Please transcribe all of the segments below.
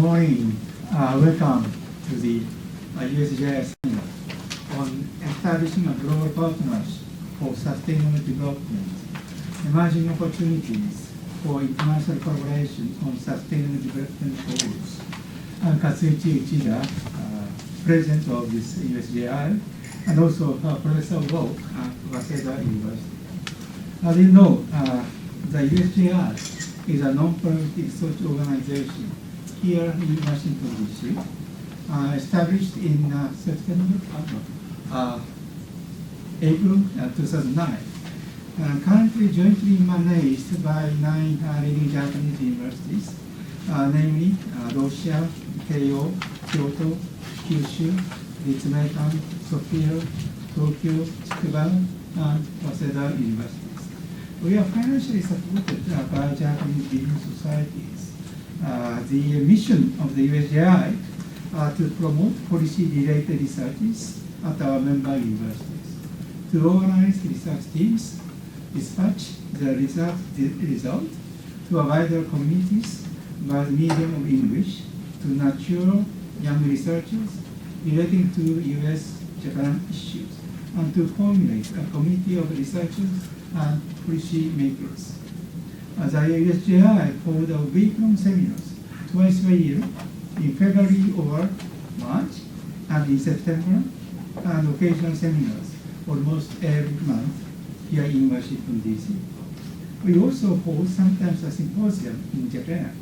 morning. Welcome to the USJI seminar on establishing a global partnership for sustainable development, emerging opportunities for international collaboration on sustainable development goals. I'm Katsuichi Uchida, president of this USJI, and also professor of law at Waseda University. As you know, the USJI is a non-profit research organization here in Washington, D.C., established in April 2009. Currently jointly managed by 9 leading Japanese universities, namely Russia, Keio, Kyoto, Kyushu, Ritsumeikan, Sophia, Tokyo, Tsukuba, and Waseda universities. We are financially supported by Japanese business societies. The mission of the USJI to promote policy-related researches at our member universities, to organize research teams, dispatch the result to a wider communities by the medium of English, to nurture young researchers relating to US-Japan issues, and to formulate a committee of researchers and policy makers. The USJI hold a week-long seminars twice a year in February or March and in September, and occasional seminars almost every month here in Washington, D.C. We also hold sometimes a symposium in Japan.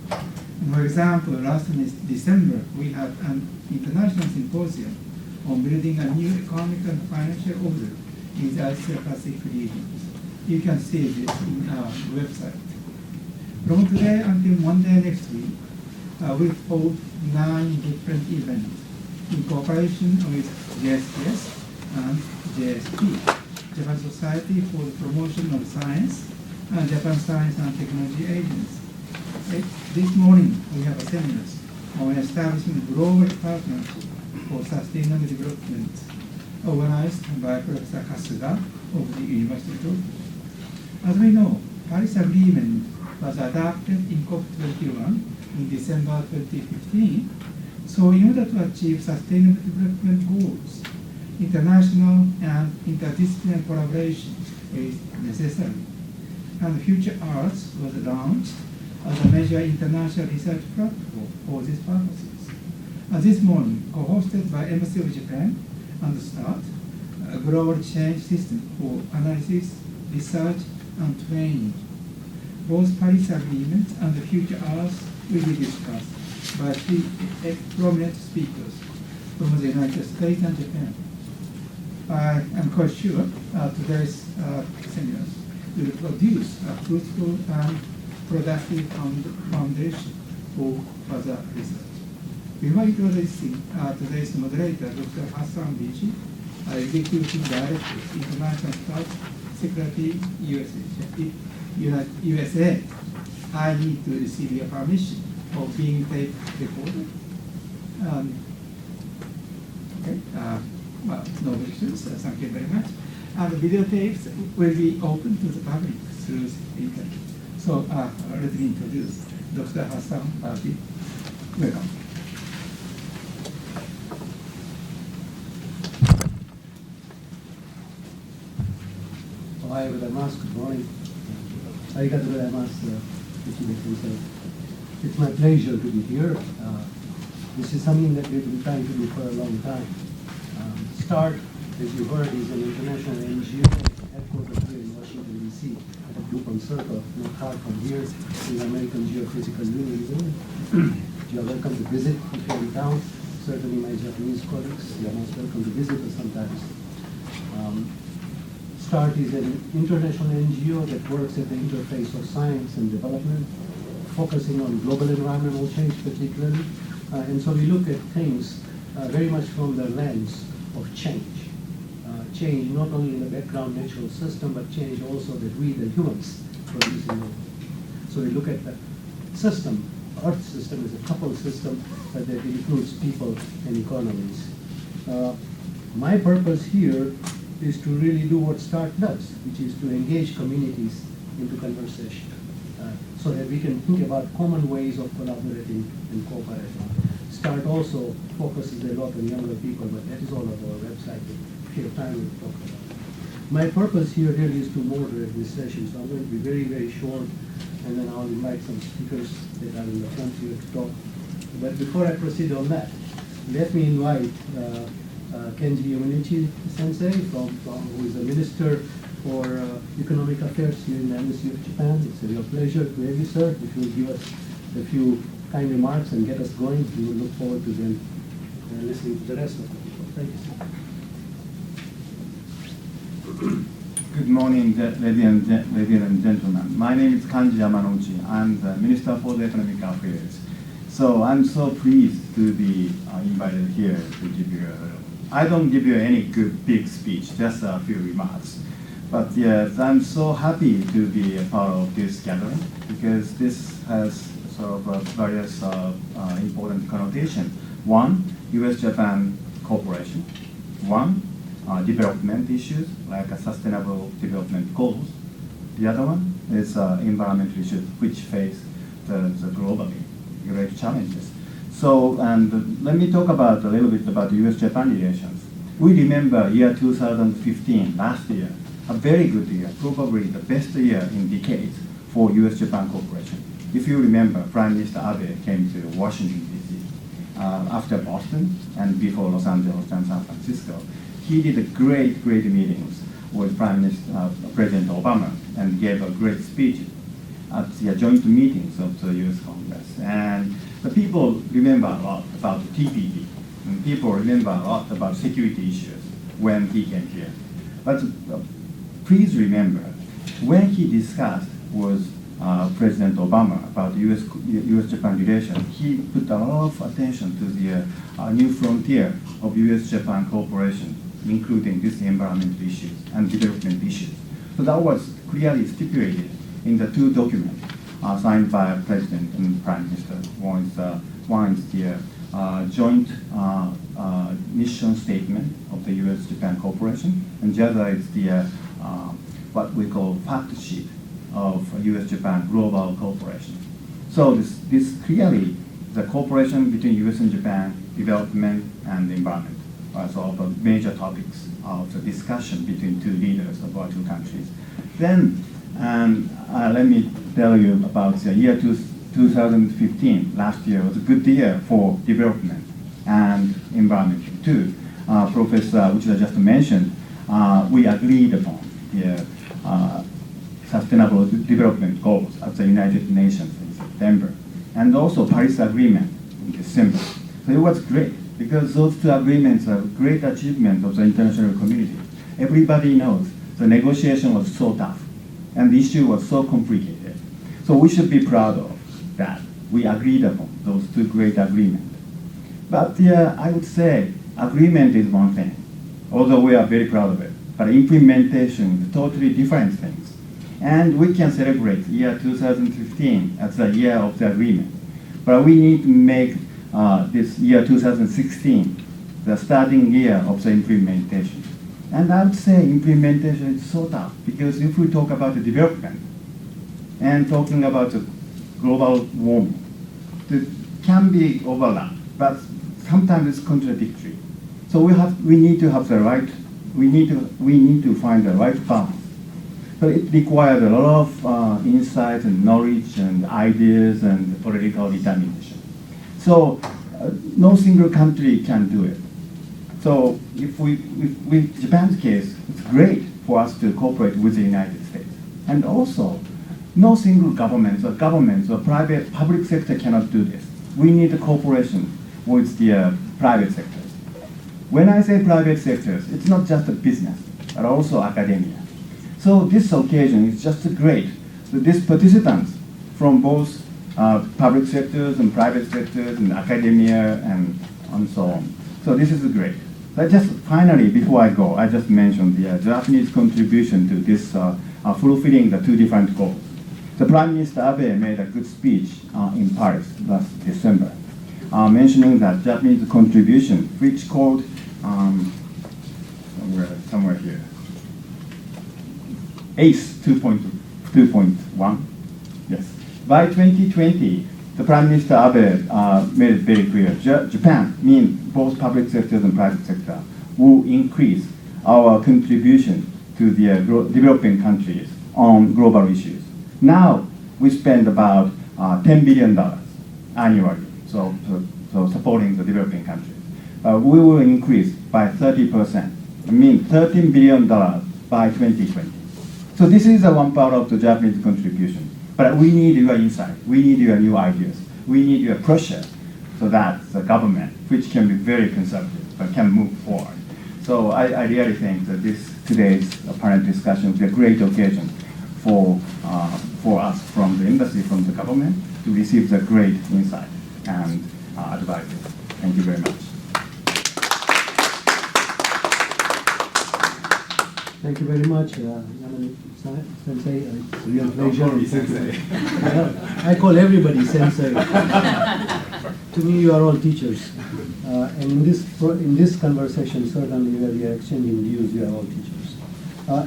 For example, last December, we had an international symposium on building a new economic and financial order in the Asia-Pacific regions. You can see this in our website. From today until Monday next week, we hold 9 different events in cooperation with JSPS and JSP, Japan Society for the Promotion of Science, and Japan Science and Technology Agency. This morning, we have a seminar on establishing global partnership for sustainable development, organized by Professor Kasuga of the University of Tokyo. As we know, Paris Agreement was adopted in COP21 in December 2015. So in order to achieve sustainable development goals, international and interdisciplinary collaboration is necessary. And FutureEarth was launched as a major international research platform for these purposes. This morning, co-hosted by Embassy of Japan and START, a global change system for analysis, research, and training. Both Paris Agreement and the FutureEarth will be discussed by 3 prominent speakers from the United States and Japan. I am quite sure today's seminars will produce a fruitful and productive foundation for further research. Before introducing today's moderator, Dr. Hassan Bichi, Executive Director, International Staff Secretary, USA, I need to receive your permission of being tape recorded. Okay, well, no objections, thank you very much. And the videotapes will be open to the public through the internet. So let me introduce Dr. Hassan Bichi. Welcome. Good morning. It's my pleasure to be here. This is something that we've been trying to do for a long time. START, as you heard, is an international NGO headquartered here in Washington, D.C. at the DuPont Circle, not far from here, in the American Geophysical Union. You are welcome to visit if you're in town. Certainly my Japanese colleagues, you are most welcome to visit us sometimes. START is an international NGO that works at the interface of science and development, focusing on global environmental change particularly. And so we look at things very much from the lens of change. Change not only in the background natural system, but change also that we, the humans, produce in the world. So we look at the system. Earth system is a coupled system that includes people and economies. My purpose here is to really do what START does, which is to engage communities into conversation. so that we can think about common ways of collaborating and cooperating. START also focuses a lot on younger people, but that is all on our website. If you have time, we'll talk about it. My purpose here really is to moderate this session, so I'm going to be very, very short, and then I'll invite some speakers that are in the front here to talk. But before I proceed on that, let me invite Kenji Yamanichi-sensei, who is a minister for economic affairs here in the Embassy of Japan. It's a real pleasure to have you, sir. If you will give us a few kind remarks and get us going, we will look forward to then listening to the rest of the people. Thank you, sir. Good morning, ladies and gentlemen. My name is Kanji Yamanouchi. I'm the Minister for the Economic Affairs. So I'm so pleased to be invited here to give you I don't give you any good big speech, just a few remarks. But yes, I'm so happy to be a part of this gathering because this has sort of various important connotations. One, US-Japan cooperation. One, development issues like sustainable development goals. The other one is environmental issues which face the globally great challenges. So, and let me talk about a little bit about US-Japan relations. We remember year 2015, last year, a very good year, probably the best year in decades for US-Japan cooperation. If you remember, Prime Minister Abe came to Washington, D.C. After Boston and before Los Angeles and San Francisco. He did great meetings with President Obama and gave a great speech at the joint meetings of the U.S. Congress. And the people remember a lot about the TPP, and people remember a lot about security issues when he came here. But please remember, when he discussed with President Obama about U.S.-Japan relations, he put a lot of attention to the new frontier of U.S.-Japan cooperation, including these environmental issues and development issues. So that was clearly stipulated in the two documents signed by President and Prime Minister. One is the joint mission statement of the U.S.-Japan cooperation, and the other is the what we call fact sheet of U.S.-Japan global cooperation. So this clearly, the cooperation between U.S. and Japan, development and environment, are sort of major topics of the discussion between two leaders of our two countries. Then, let me tell you about the year 2015. Last year was a good year for development and environment too. Professor Uchida just mentioned, we agreed upon the Sustainable Development Goals at the United Nations in September, and also Paris Agreement in December. So it was great, because those two agreements are a great achievement of the international community. Everybody knows the negotiation was so tough, and the issue was so complicated. So we should be proud of that. We agreed upon those two great agreements. But I would say agreement is one thing, although we are very proud of it. But implementation is totally different things. And we can celebrate year 2015 as the year of the agreement. But we need to make this year 2016 the starting year of the implementation. And I would say implementation is so tough, because if we talk about the development and talking about the global warming, it can be overlapped, but sometimes it's contradictory. So we need to have the right, we need to find the right balance. But it requires a lot of insight and knowledge and ideas and political determination. So no single country can do it. So if Japan's case, it's great for us to cooperate with the United States. And also, no single government or public sector cannot do this. We need a cooperation with the private sectors. When I say private sectors, it's not just a business, but also academia. So this occasion is just great. So these participants from both public sectors and private sectors and academia and so on. So this is great. But just finally, before I go, I just mentioned the Japanese contribution to this fulfilling the two different goals. The Prime Minister Abe made a good speech in Paris last December, mentioning that Japanese contribution, which called somewhere here, ACE 2.1, yes, by 2020, the Prime Minister Abe made it very clear, Japan, means both public sector and private sector, will increase our contribution to the developing countries on global issues. Now, we spend about $10 billion annually, so supporting the developing countries. We will increase by 30%, I mean $13 billion by 2020. So this is one part of the Japanese contribution. But we need your insight, we need your new ideas, we need your pressure so that the government, which can be very conservative, but can move forward. So I really think that today's panel discussion will be a great occasion for us from the industry, from the government, to receive the great insight and advice. Thank you very much. Thank you very much, Sensei. It's a real pleasure. I call everybody Sensei. To me, you are all teachers. And in this conversation, certainly where we are exchanging views, you are all teachers.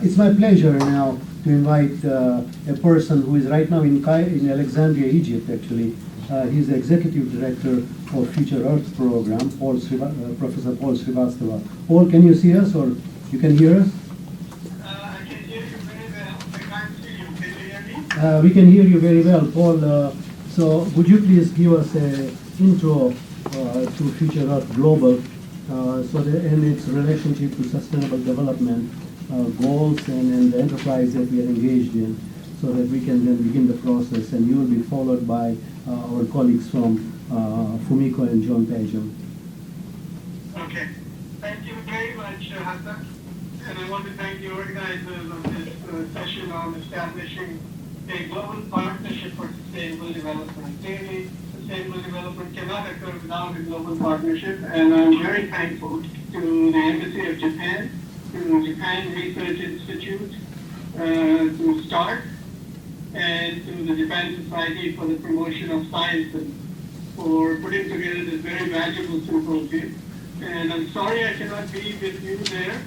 It's my pleasure now to invite a person who is right now in Alexandria, Egypt, actually. He's the executive director of FutureEarth program, Professor Paul Srivastava. Paul, can you see us, or you can hear us? We can hear you very well, Paul. So would you please give us an intro to FutureEarth Global and its relationship to sustainable development goals and the enterprise that we are engaged in, so that we can then begin the process, and you will be followed by our colleagues from Fumiko and John Pagem. Okay. Thank you very much, Hassan. And I want to thank the organizers of this session on establishing a global partnership for sustainable development. Clearly, sustainable development cannot occur without a global partnership, and I'm very thankful to the Embassy of Japan, to Japan Research Institute, to START, and to the Japan Society for the Promotion of Sciences for putting together this very valuable symposium. And I'm sorry I cannot be with you there,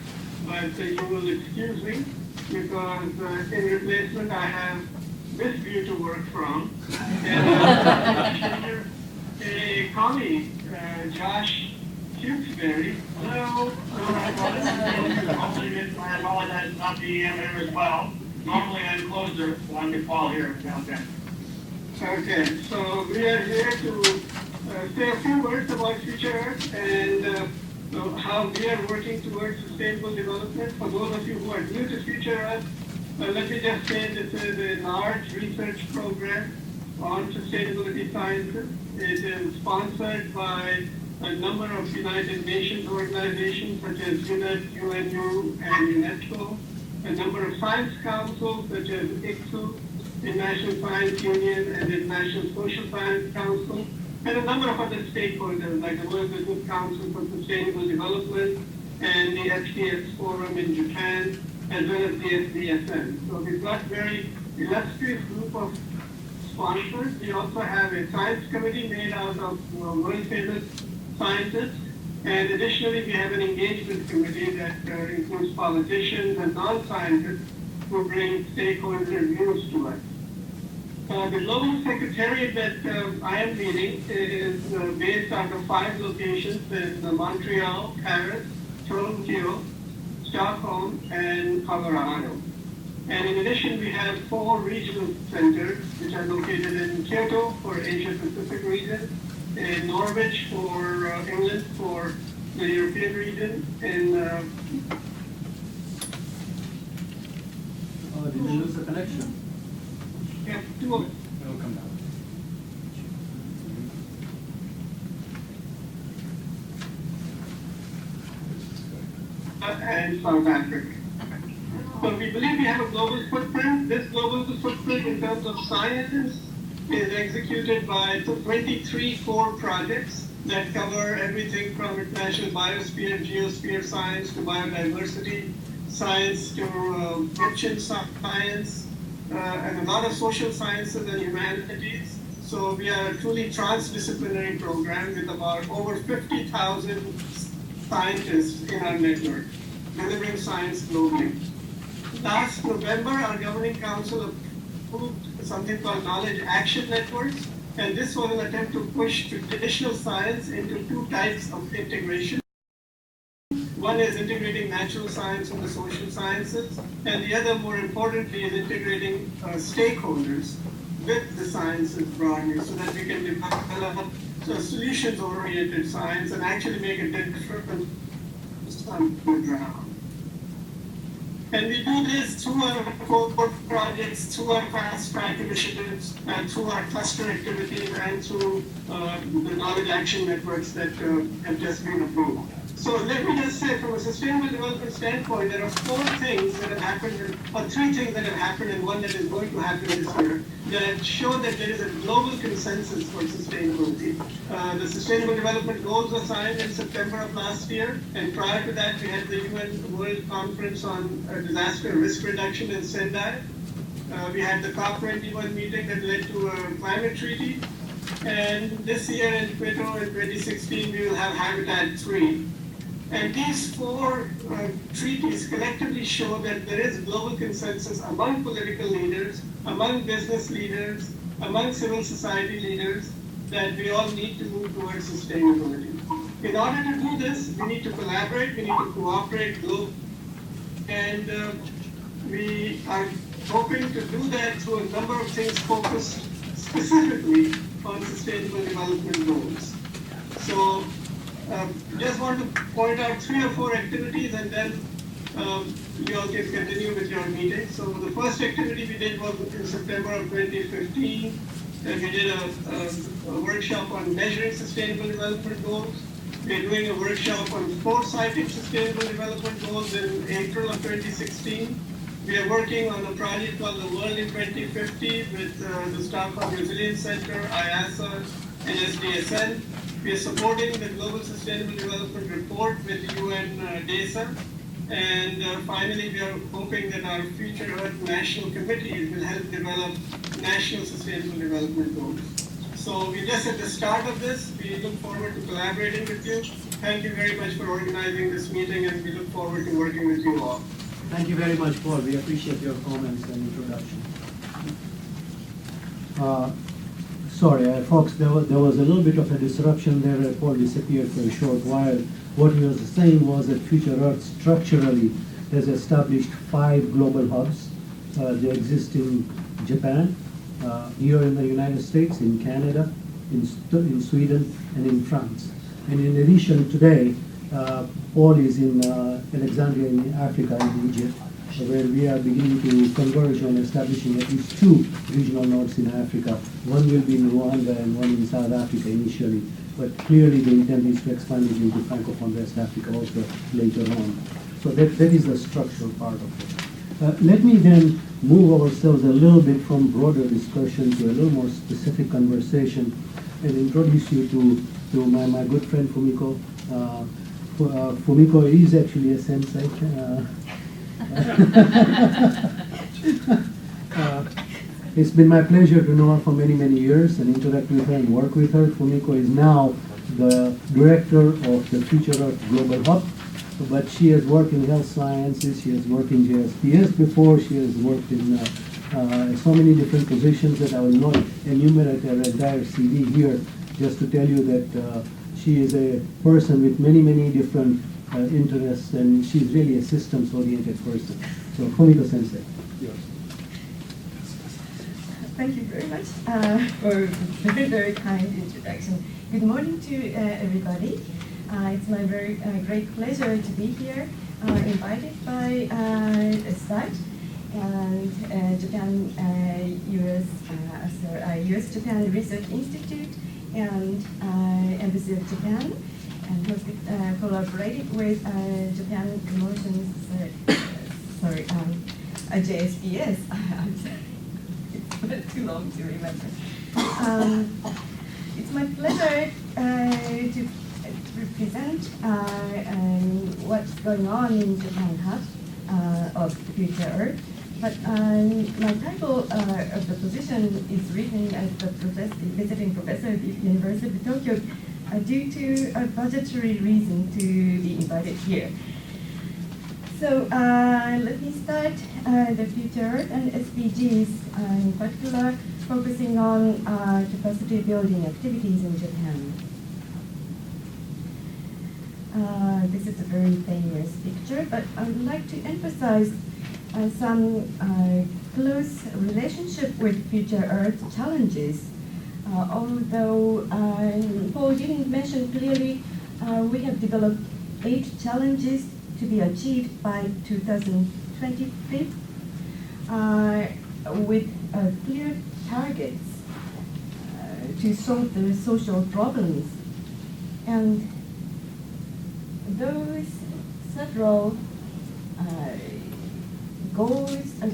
but you will excuse me, because in replacement I have this view to work from. And a colleague, Josh Tewksbury. Hello. I apologize not being here as well. Normally I'm closer, so I'm with Paul here. Okay, so we are here to say a few words about FutureEarth and how we are working towards sustainable development. For those of you who are new to FutureEarth, let me just say this is a large research program on sustainability sciences. It is sponsored by a number of United Nations organizations such as UNEP, UNU, and UNESCO, a number of science councils such as ICSU, International Science Union, and International Social Science Council, and a number of other stakeholders like the World Business Council for Sustainable Development and the FCS Forum in Japan, as well as the SDSN. So we've got a very illustrious group of sponsors. We also have a science committee made out of world-famous scientists, and additionally we have an engagement committee that includes politicians and non-scientists who bring stakeholder views to us. The Global Secretariat that I am leading is based out of 5 locations in Montreal, Paris, Toronto, Stockholm, and Colorado. And in addition, we have 4 regional centers, which are located in Kyoto for Asia Pacific region, in Norwich for England for the European region, in did you lose the connection? yeah, 2 of It'll come down. and South Africa. So we believe we have a global footprint. This global footprint in terms of sciences is executed by 23 core projects that cover everything from international biosphere, geosphere science to biodiversity science to ocean science, and a lot of social sciences and humanities. So we are a truly transdisciplinary program with about over 50,000 scientists in our network, delivering science globally. Last November, our Governing Council approved something called knowledge action networks, and this was an attempt to push traditional science into two types of integration. One is integrating natural science with the social sciences, and the other, more importantly, is integrating stakeholders with the sciences broadly, so that we can develop solutions-oriented science and actually make a difference on the ground. And we do this through our core projects, through our fast-track initiatives, and through our cluster activities, and through the knowledge action networks that have just been approved. So let me just say, from a sustainable development standpoint, there are four things that have happened, or three things that have happened, and one that is going to happen this year, that show that there is a global consensus for sustainability. The Sustainable Development Goals were signed in September of last year, and prior to that, we had the UN World Conference on Disaster Risk Reduction in Sendai. We had the COP21 meeting that led to a climate treaty, and this year in Kyoto in 2016, we will have Habitat 3. And these four treaties collectively show that there is global consensus among political leaders, among business leaders, among civil society leaders, that we all need to move towards sustainability. In order to do this, we need to collaborate, we need to cooperate globally, and we are hoping to do that through a number of things focused specifically on sustainable development goals. So, just want to point out 3 or 4 activities, and then you all can continue with your meeting. So the first activity we did was in September of 2015. We did a workshop on measuring sustainable development goals. We're doing a workshop on foresighting sustainable development goals in April of 2016. We are working on a project called The World in 2050 with the Stockholm Resilience Center, IASA, and SDSN. We are supporting the Global Sustainable Development Report with UNDESA. And finally, we are hoping that our FutureEarth national committees will help develop national sustainable development goals. So we're just at the start of this. We look forward to collaborating with you. Thank you very much for organizing this meeting, and we look forward to working with you all. Thank you very much, Paul. We appreciate your comments and introduction. Sorry, folks, there was a little bit of a disruption there. Paul disappeared for a short while. What he was saying was that FutureEarth structurally has established 5 global hubs. They exist in Japan, here in the United States, in Canada, in Sweden, and in France. And in addition, today, Paul is in Alexandria in Africa, in Egypt, where we are beginning to converge on establishing at least 2 regional nodes in Africa. One will be in Rwanda and one in South Africa initially, but clearly the intent is to expand it into Francophone West Africa also later on. So that is the structural part of it. Let me then move ourselves a little bit from broader discussion to a little more specific conversation and introduce you to my good friend Fumiko. Fumiko is actually a sensei. It's been my pleasure to know her for many, many years and interact with her and work with her. Fumiko is now the director of the FutureEarth Global Hub, but she has worked in health sciences, she has worked in JSPS before, she has worked in so many different positions that I will not enumerate her entire CV here, just to tell you that she is a person with many, many different interests, and she's really a systems-oriented person. So, Fumiko Sensei, yours. Thank you very much for a very, very kind introduction. Good morning to everybody. It's my very great pleasure to be here, invited by SDAT and Japan, US-Japan Research Institute and Embassy of Japan, and collaborated with Japan Promotions, JSPS. It's too long to remember. It's my pleasure to represent what's going on in Japan Hub of FutureEarth. But my title of the position is written as the visiting professor at the University of Tokyo due to a budgetary reason to be invited here. So let me start the FutureEarth and SDGs, in particular focusing on capacity building activities in Japan. This is a very famous picture, but I would like to emphasize some close relationship with FutureEarth challenges. Although Paul didn't mention clearly, we have developed 8 challenges to be achieved by 2025 with clear targets to solve the social problems. And those several goals are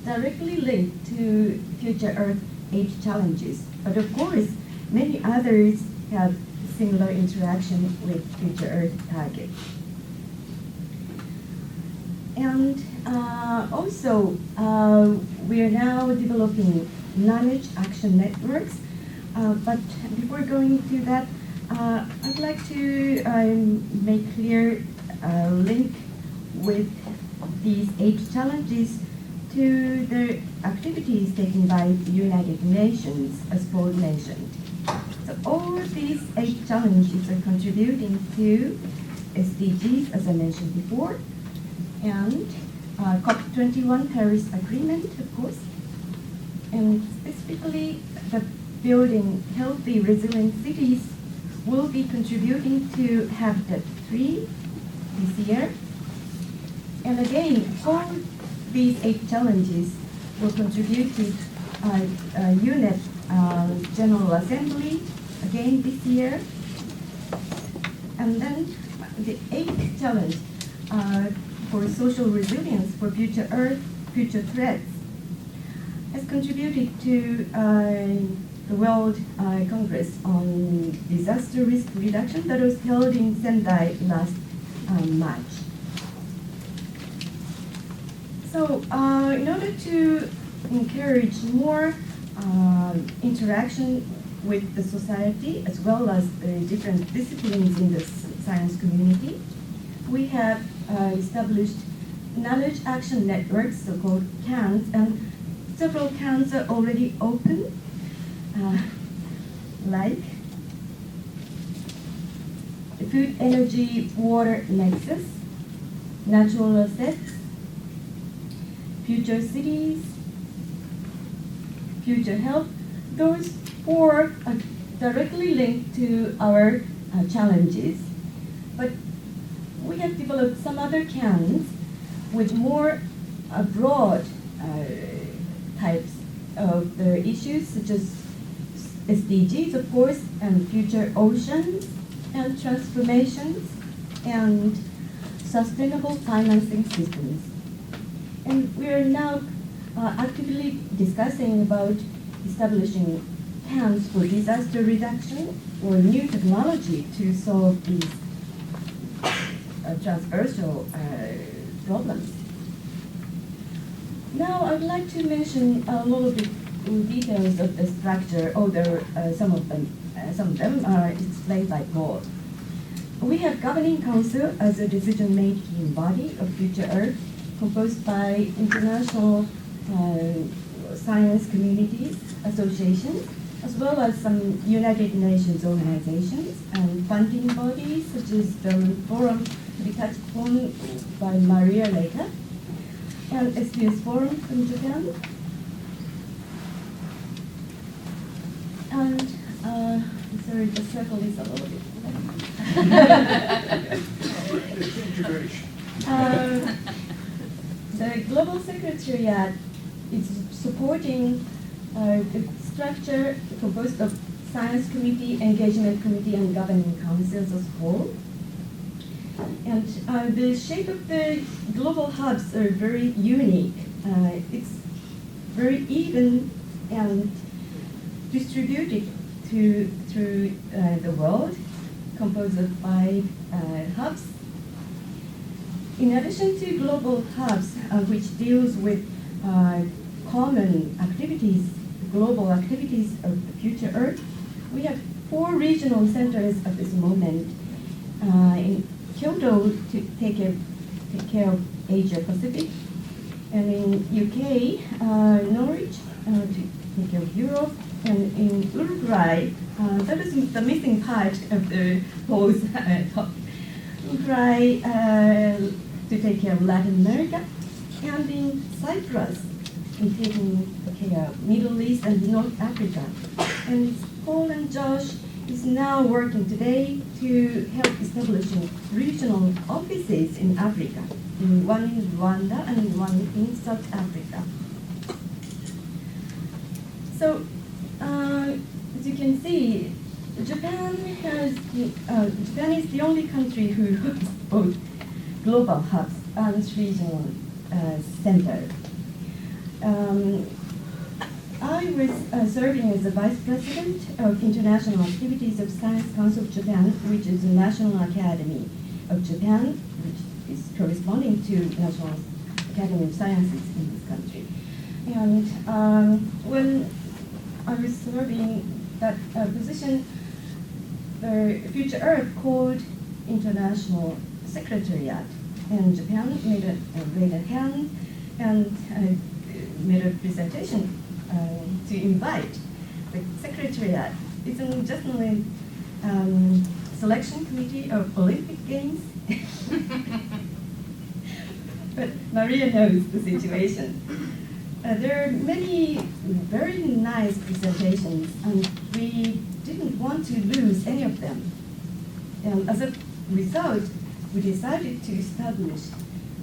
directly linked to FutureEarth 8 challenges. But of course, many others have similar interaction with FutureEarth targets. And also, we are now developing knowledge action networks. But before going to that, I'd like to make clear a link with these 8 challenges to the activities taken by the United Nations, as Paul mentioned. So all these 8 challenges are contributing to SDGs, as I mentioned before, and COP21 Paris Agreement, of course, and specifically the building healthy, resilient cities will be contributing to Habitat 3 this year. And again, all these 8 challenges will contribute to UNEP General Assembly again this year. And then the 8th challenge for social resilience for FutureEarth, future threats, has contributed to the World Congress on Disaster Risk Reduction that was held in Sendai last March. So in order to encourage more interaction with the society as well as the different disciplines in the science community, we have established knowledge action networks, so-called CANs, and several CANs are already open, like the Food, Energy, Water Nexus, Natural Assets, Future Cities, Future Health. Those 4 are directly linked to our challenges. But we have developed some other CANs with more broad types of the issues, such as SDGs, of course, and future oceans, and transformations, and sustainable financing systems. And we are now actively discussing about establishing CANs for disaster reduction or new technology to solve these transversal problems. Now I'd like to mention a little bit details of the structure, although some of them are explained by Paul. We have Governing Council as a decision-making body of FutureEarth, composed by international science communities, associations, as well as some United Nations organizations and funding bodies such as Belmont Form, to be touched upon by Maria later, and SPS Forum from Japan. And sorry, the circle is a little bit the Global Secretariat is supporting the structure composed of Science Committee, Engagement Committee, and Governing Councils as a whole. And the shape of the global hubs are very unique. It's very even and distributed through the world, composed of 5 hubs. In addition to global hubs, which deals with common activities, global activities of the FutureEarth, we have 4 regional centers at this moment. In Kyoto, to take a take care of Asia Pacific, and in UK, Norwich to take care of Europe, and in Uruguay, that is the missing part of the whole topic. Uruguay to take care of Latin America, and in Cyprus, in taking care of Middle East and North Africa. And Paul and Josh is now working today to help establishing regional offices in Africa, one in Rwanda and one in South Africa. So, as you can see, Japan is the only country who hosts both global hubs and regional centers. I was serving as the Vice President of International Activities of Science Council of Japan, which is the National Academy of Japan, which is corresponding to National Academy of Sciences in this country. And when I was serving that position, the FutureEarth called International Secretariat, and Japan made a hand and made a presentation to invite the Secretariat. It's just only selection committee of Olympic Games. But Maria knows the situation. There are many very nice presentations, and we didn't want to lose any of them. And as a result, we decided to establish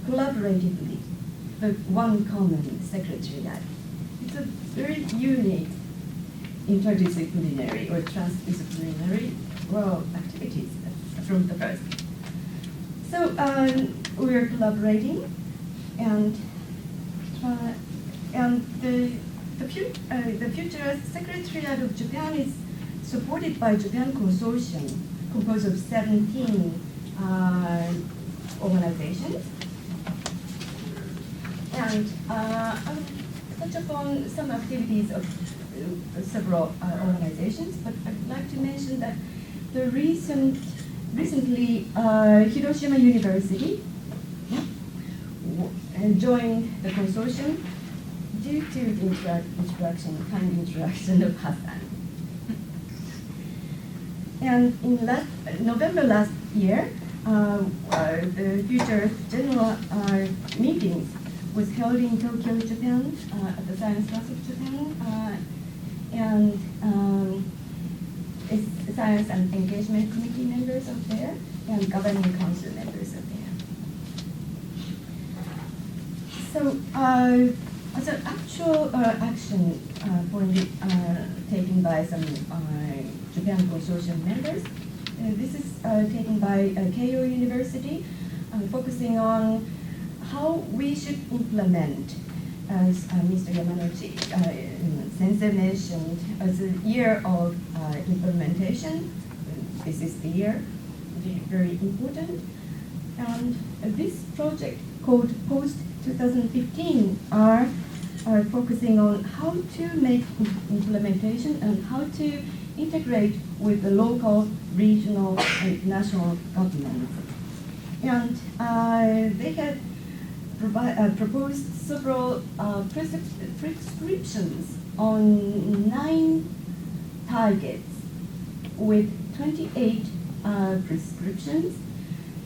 collaboratively the one common secretariat. It's a very unique interdisciplinary or transdisciplinary activities from the first. So we are collaborating, and the future Secretariat of Japan is supported by Japan Consortium, composed of 17 organizations. And I'll touch upon some activities of several organizations, but I'd like to mention that the recently Hiroshima University joined the consortium due to the kind interaction of Hassan. And in November last year, the Future General meetings was held in Tokyo, Japan, at the Science Council of Japan, and Science and Engagement Committee members are there, and Governing Council members are there. So, as an actual action taken by some Japan Consortium members, this is taken by Kyoto University, focusing on how we should implement, as Mr. Yamanouchi Sensei mentioned, as a year of implementation. This is the year, very important. And this project called Post 2015 are focusing on how to make implementation and how to integrate with the local, regional, and national governments. And they had proposed several prescriptions on 9 targets with 28 prescriptions,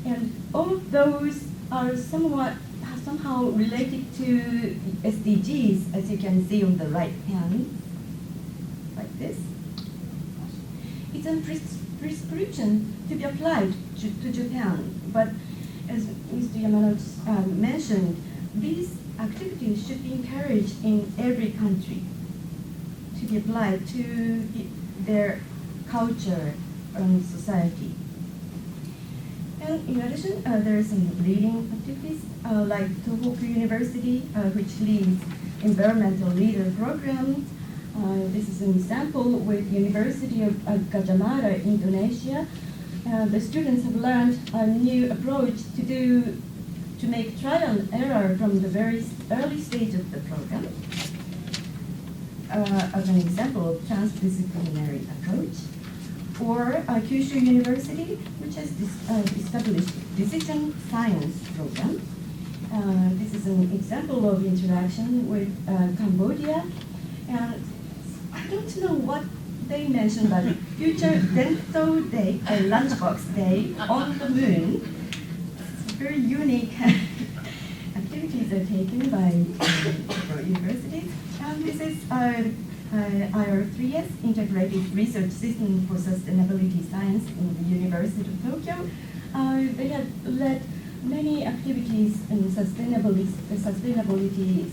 and all of those are somehow related to SDGs, as you can see on the right hand, like this. It's a prescription to be applied to Japan, but as Mr. Yamanouchi mentioned, these activities should be encouraged in every country to be applied to their culture and society. And in addition, there are some leading activities like Tohoku University, which leads environmental leader program. This is an example with University of Gajah, Indonesia. The students have learned a new approach to make trial and error from the very early stage of the program. As an example of transdisciplinary approach. or Kyushu University, which has established decision science program. This is an example of interaction with Cambodia. And I don't know what they mentioned, but Future Bento Day, a lunchbox day on the moon. It's very unique activities are taken by universities. And this is IR3S, Integrated Research System for Sustainability Science in the University of Tokyo. They have led many activities in sustainability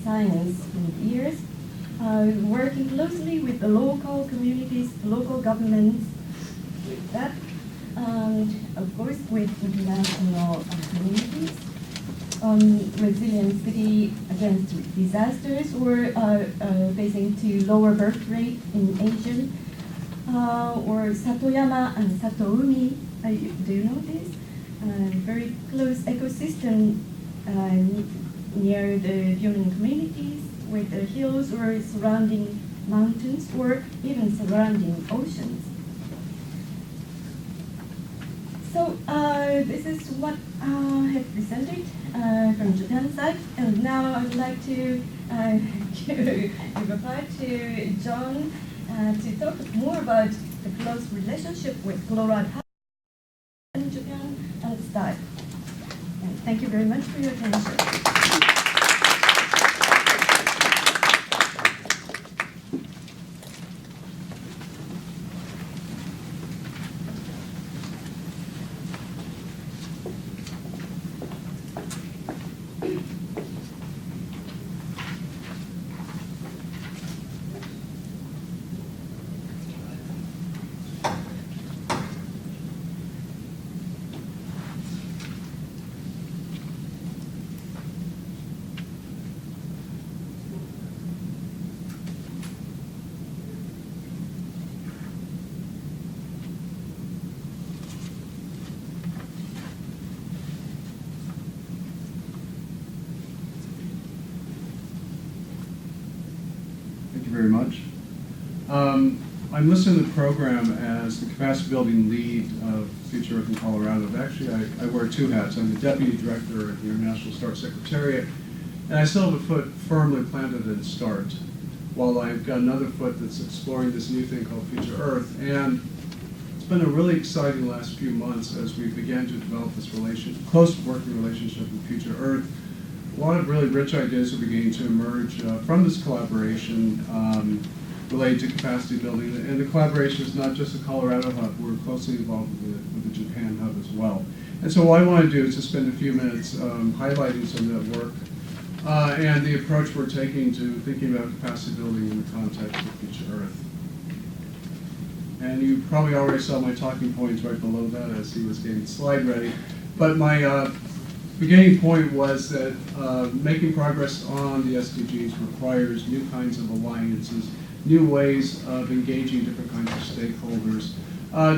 science in years, working closely with the local communities, local governments, with that, and of course with international communities on resilient city against disasters or facing to lower birth rate in Asia, or Satoyama and Satoumi. Do you know this? Very close ecosystem near the human communities with the hills or surrounding mountains or even surrounding oceans. So this is what I have presented from Japan side, and now I would like to give a part to John to talk more about the close relationship with Colorado in Japan and start. And thank you very much for your attention. Very much. I'm listed in the program as the capacity building lead of FutureEarth in Colorado. But actually, I wear two hats. I'm the deputy director at the International START Secretariat, and I still have a foot firmly planted in START, while I've got another foot that's exploring this new thing called FutureEarth. And it's been a really exciting last few months as we began to develop this close working relationship with FutureEarth. A lot of really rich ideas are beginning to emerge from this collaboration related to capacity building. And the collaboration is not just the Colorado hub, we're closely involved with the Japan hub as well. And so what I want to do is to spend a few minutes highlighting some of that work and the approach we're taking to thinking about capacity building in the context of FutureEarth. And you probably already saw my talking points right below that as he was getting the slide ready. But my beginning point was that making progress on the SDGs requires new kinds of alliances, new ways of engaging different kinds of stakeholders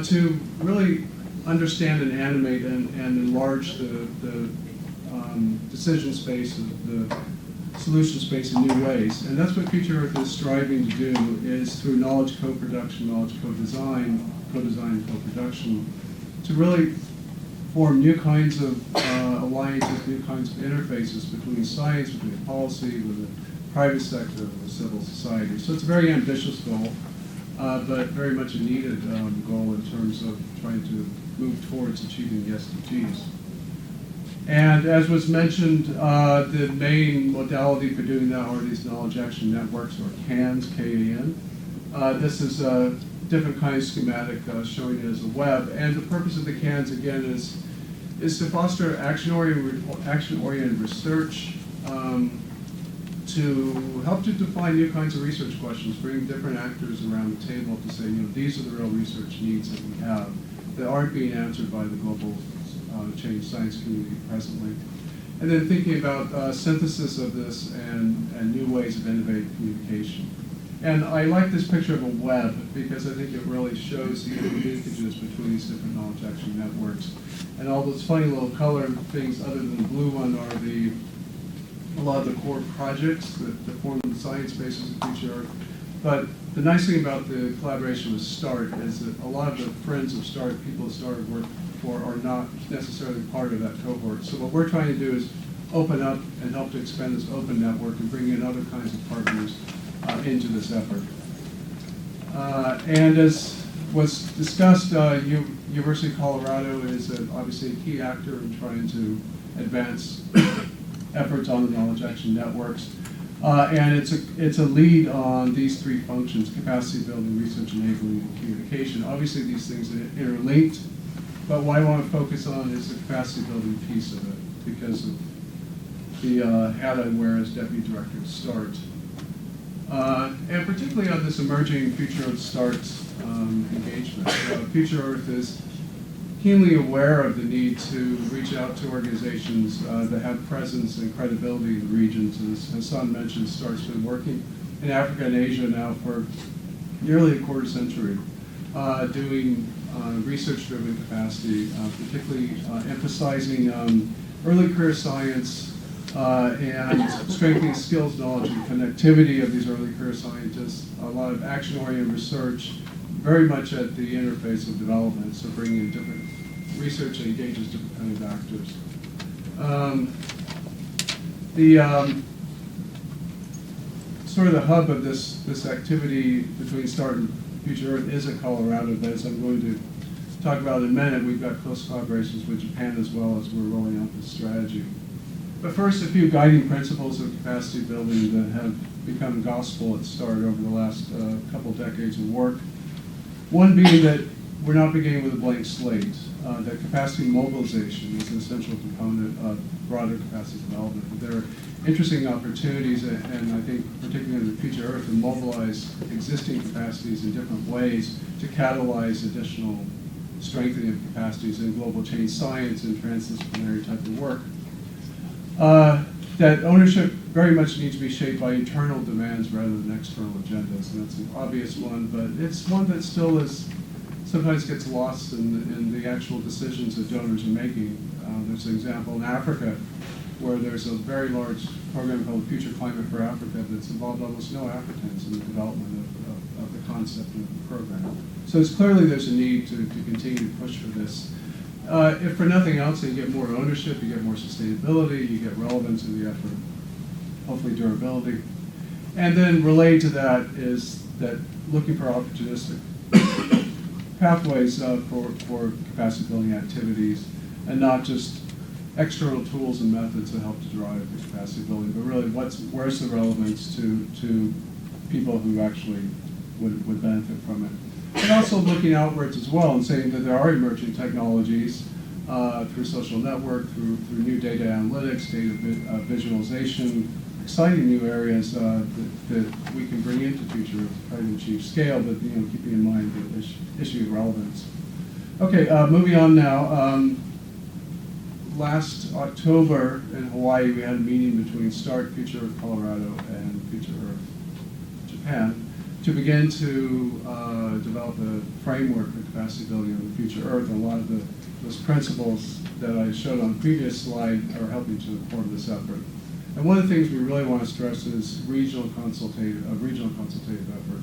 to really understand and animate and enlarge the decision space, the solution space in new ways. And that's what FutureEarth is striving to do, is through knowledge co-production, knowledge co-design, co-production, to really form new kinds of alliances, new kinds of interfaces between science, between policy, with the private sector, with civil society. So it's a very ambitious goal, but very much a needed goal in terms of trying to move towards achieving the SDGs. And as was mentioned, the main modality for doing that are these knowledge action networks, or CANs, K-A-N. This is a different kind of schematic showing it as a web. And the purpose of the CANs, again, is to foster action-oriented research, to help to define new kinds of research questions, bring different actors around the table to say, these are the real research needs that we have that aren't being answered by the global change science community presently. And then thinking about synthesis of this and new ways of innovative communication. And I like this picture of a web because I think it really shows the linkages between these different knowledge action networks. And all those funny little color things other than the blue one are a lot of the core projects that form the science basis of FutureEarth. But the nice thing about the collaboration with START is that a lot of the friends of START, people that START work for, are not necessarily part of that cohort. So what we're trying to do is open up and help to expand this open network and bring in other kinds of partners into this effort. And as was discussed, University of Colorado is obviously a key actor in trying to advance efforts on the knowledge action networks. And it's a lead on these three functions: capacity building, research enabling, and communication. Obviously these things are interlinked, but what I want to focus on is the capacity building piece of it, because of the hat I wear as Deputy Director of START. And particularly on this emerging FutureEarth START engagement. FutureEarth is keenly aware of the need to reach out to organizations that have presence and credibility in the regions. As Hassan mentioned, START's been working in Africa and Asia now for nearly a quarter century, doing research-driven capacity, particularly emphasizing early career science and strengthening skills, knowledge, and connectivity of these early career scientists. A lot of action-oriented research, very much at the interface of development, so bringing in different research that engages different kinds of actors. Sort of the hub of this activity between START and FutureEarth is at Colorado, but as I'm going to talk about in a minute, we've got close collaborations with Japan as well as we're rolling out this strategy. But first, a few guiding principles of capacity building that have become gospel at START over the last couple decades of work. One being that we're not beginning with a blank slate, that capacity mobilization is an essential component of broader capacity development. There are interesting opportunities, and I think particularly in the FutureEarth, to mobilize existing capacities in different ways to catalyze additional strengthening of capacities in global change science and transdisciplinary type of work. That ownership very much needs to be shaped by internal demands rather than external agendas, and that's an obvious one, but it's one that still is sometimes gets lost in the actual decisions that donors are making. There's an example in Africa where there's a very large program called Future Climate for Africa that's involved almost no Africans in the development of the concept of the program. So it's clearly there's a need to continue to push for this. If for nothing else, you get more ownership, you get more sustainability, you get relevance in the effort, hopefully durability. And then related to that is that looking for opportunistic pathways for capacity building activities, and not just external tools and methods that help to drive the capacity building, but really where's the relevance to people who actually would benefit from it. And also looking outwards as well and saying that there are emerging technologies through social network, through new data analytics, data visualization, exciting new areas that we can bring into future trying to achieve scale, but keeping in mind the issue of relevance. Okay, moving on now. Last October in Hawaii, we had a meeting between START, FutureEarth Colorado, and FutureEarth Japan to begin to develop a framework for capacity building on the FutureEarth. A lot of those principles that I showed on the previous slide are helping to inform this effort. And one of the things we really want to stress is a regional consultative effort.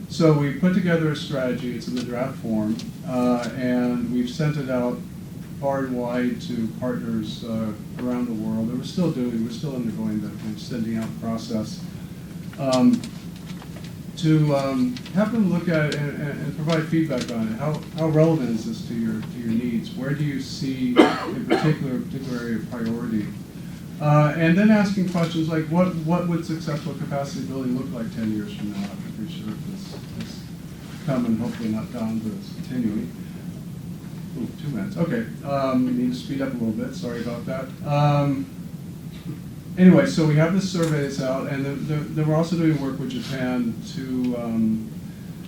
So we put together a strategy, it's in the draft form, and we've sent it out far and wide to partners around the world. And we're still undergoing the kind of sending out process to have them look at it and provide feedback on it. How relevant is this to your needs? Where do you see in particular area of priority? And then asking questions like, what would successful capacity building look like 10 years from now after FutureEarth has come and hopefully not down, but it's continuing. Ooh, 2 minutes. Okay, need to speed up a little bit. Sorry about that. Anyway, so we have this survey that's out, and then we're also doing work with Japan to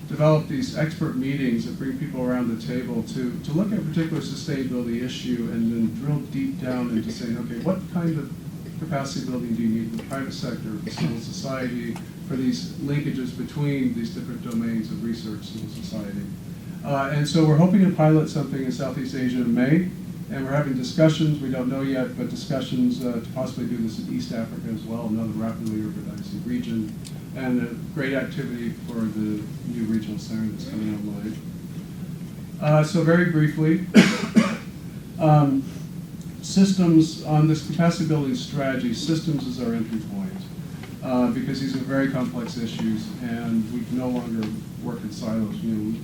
develop these expert meetings that bring people around the table to look at a particular sustainability issue and then drill deep down into saying, okay, what kind of capacity building do you need in the private sector, for civil society, for these linkages between these different domains of research, civil society. And so we're hoping to pilot something in Southeast Asia in May, and we're having discussions, we don't know yet, but discussions to possibly do this in East Africa as well, another rapidly urbanizing region. and a great activity for the new regional center that's coming online. So very briefly, systems on this capacity building strategy, systems is our entry point because these are very complex issues and we can no longer work in silos. We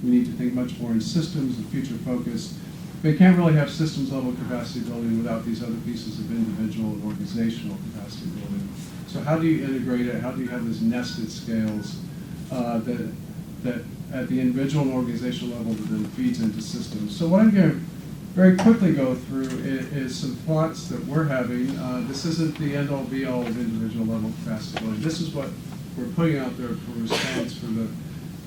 need to think much more in systems and future focused. But you can't really have systems level capacity building without these other pieces of individual and organizational capacity building. So how do you integrate it? How do you have these nested scales that at the individual and organizational level that then feeds into systems? So what I'm going to very quickly go through is some thoughts that we're having. This isn't the end-all be-all of individual level capacity building. This is what we're putting out there for response for the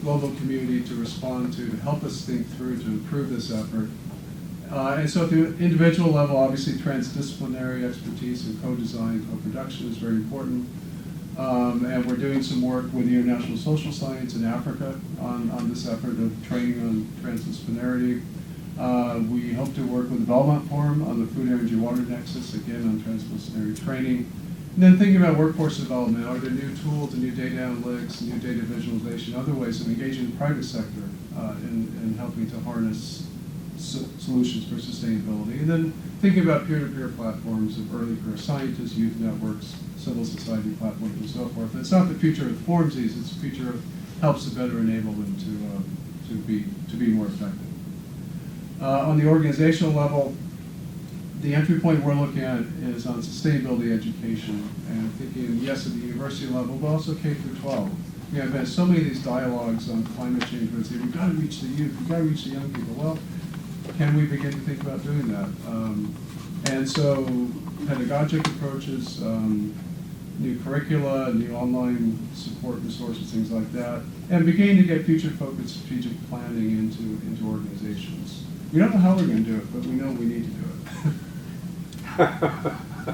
global community to respond to help us think through to improve this effort. And so at the individual level, obviously transdisciplinary expertise and co-design, co-production is very important. And we're doing some work with the International Social Science in Africa on this effort of training on transdisciplinarity. We hope to work with the Belmont Form on the food, energy, water nexus, again on transdisciplinary training. And then thinking about workforce development, are there new tools, new data analytics, new data visualization, other ways of engaging the private sector in helping to harness solutions for sustainability. And then thinking about peer-to-peer platforms of early career scientists, youth networks, civil society platforms, and so forth. And it's not that FutureEarth forms these, it's FutureEarth helps to better enable them to be more effective. On the organizational level, the entry point we're looking at is on sustainability education and thinking, yes, at the university level, but also K through 12. I've had so many of these dialogues on climate change where they say, we've got to reach the youth, we've got to reach the young people. Well, can we begin to think about doing that? And so pedagogic approaches, new curricula, new online support resources, things like that, and beginning to get future-focused strategic planning into organizations. We don't know how we're going to do it, but we know we need to do it.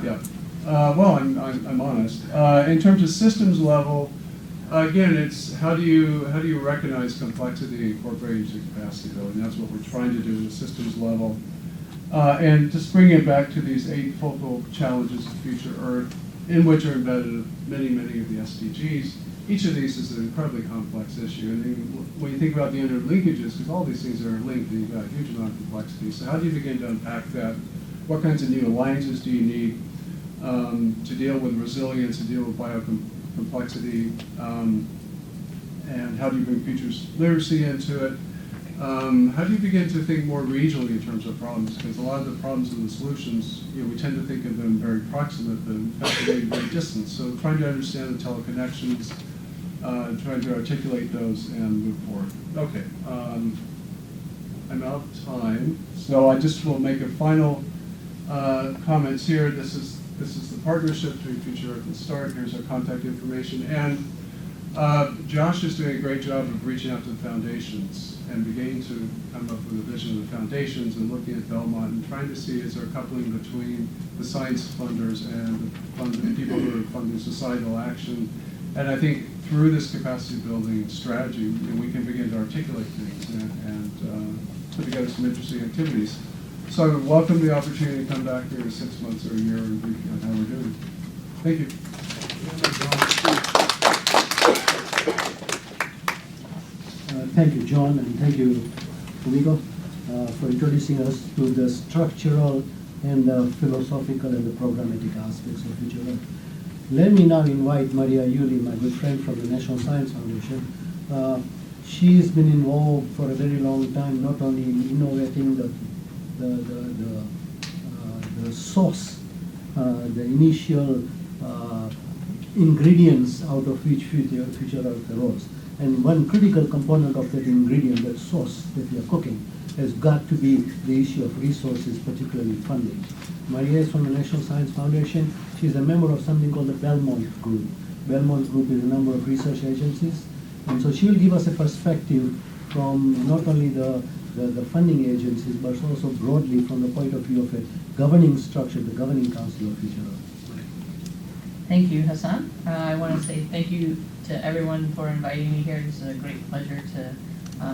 Yeah. Well, I'm honest. In terms of systems level, again, it's how do you recognize complexity and incorporate into capacity building? That's what we're trying to do at the systems level. And just bring it back to these 8 focal challenges of FutureEarth, in which are embedded many of the SDGs. Each of these is an incredibly complex issue. And when you think about the interlinkages, because all these things are linked, and you've got a huge amount of complexity. So how do you begin to unpack that? What kinds of new alliances do you need to deal with resilience, to deal with biocomplexity, and how do you bring futures literacy into it? How do you begin to think more regionally in terms of problems? Because a lot of the problems and the solutions, we tend to think of them very proximate, but in fact they're very distant. So trying to understand the teleconnections, trying to articulate those and move forward. Okay, I'm out of time, so I just will make a final comments here. This is the partnership between FutureEarth and START. Here's our contact information. And Josh is doing a great job of reaching out to the foundations and beginning to come up with a vision of the foundations and looking at Belmont and trying to see is there a coupling between the science funders and the people who are funding societal action. And I think through this capacity building strategy, we can begin to articulate things and put together some interesting activities. So I would welcome the opportunity to come back here in 6 months or a year and brief you on how we're doing. Thank you. Thank you, John, and thank you, Fumiko, for introducing us to the structural and the philosophical and the programmatic aspects of FutureEarth. Let me now invite Maria Yuli, my good friend from the National Science Foundation. She's been involved for a very long time, not only in innovating the source, the initial ingredients out of which FutureEarth arose. And one critical component of that ingredient, that sauce that we are cooking, has got to be the issue of resources, particularly funding. Maria is from the National Science Foundation. She's a member of something called the Belmont Group. Belmont Group is a number of research agencies. And so she will give us a perspective from not only the funding agencies, but also broadly from the point of view of a governing structure, the governing council of FutureEarth. Thank you, Hassan. I want to say thank you to everyone for inviting me here. It's a great pleasure to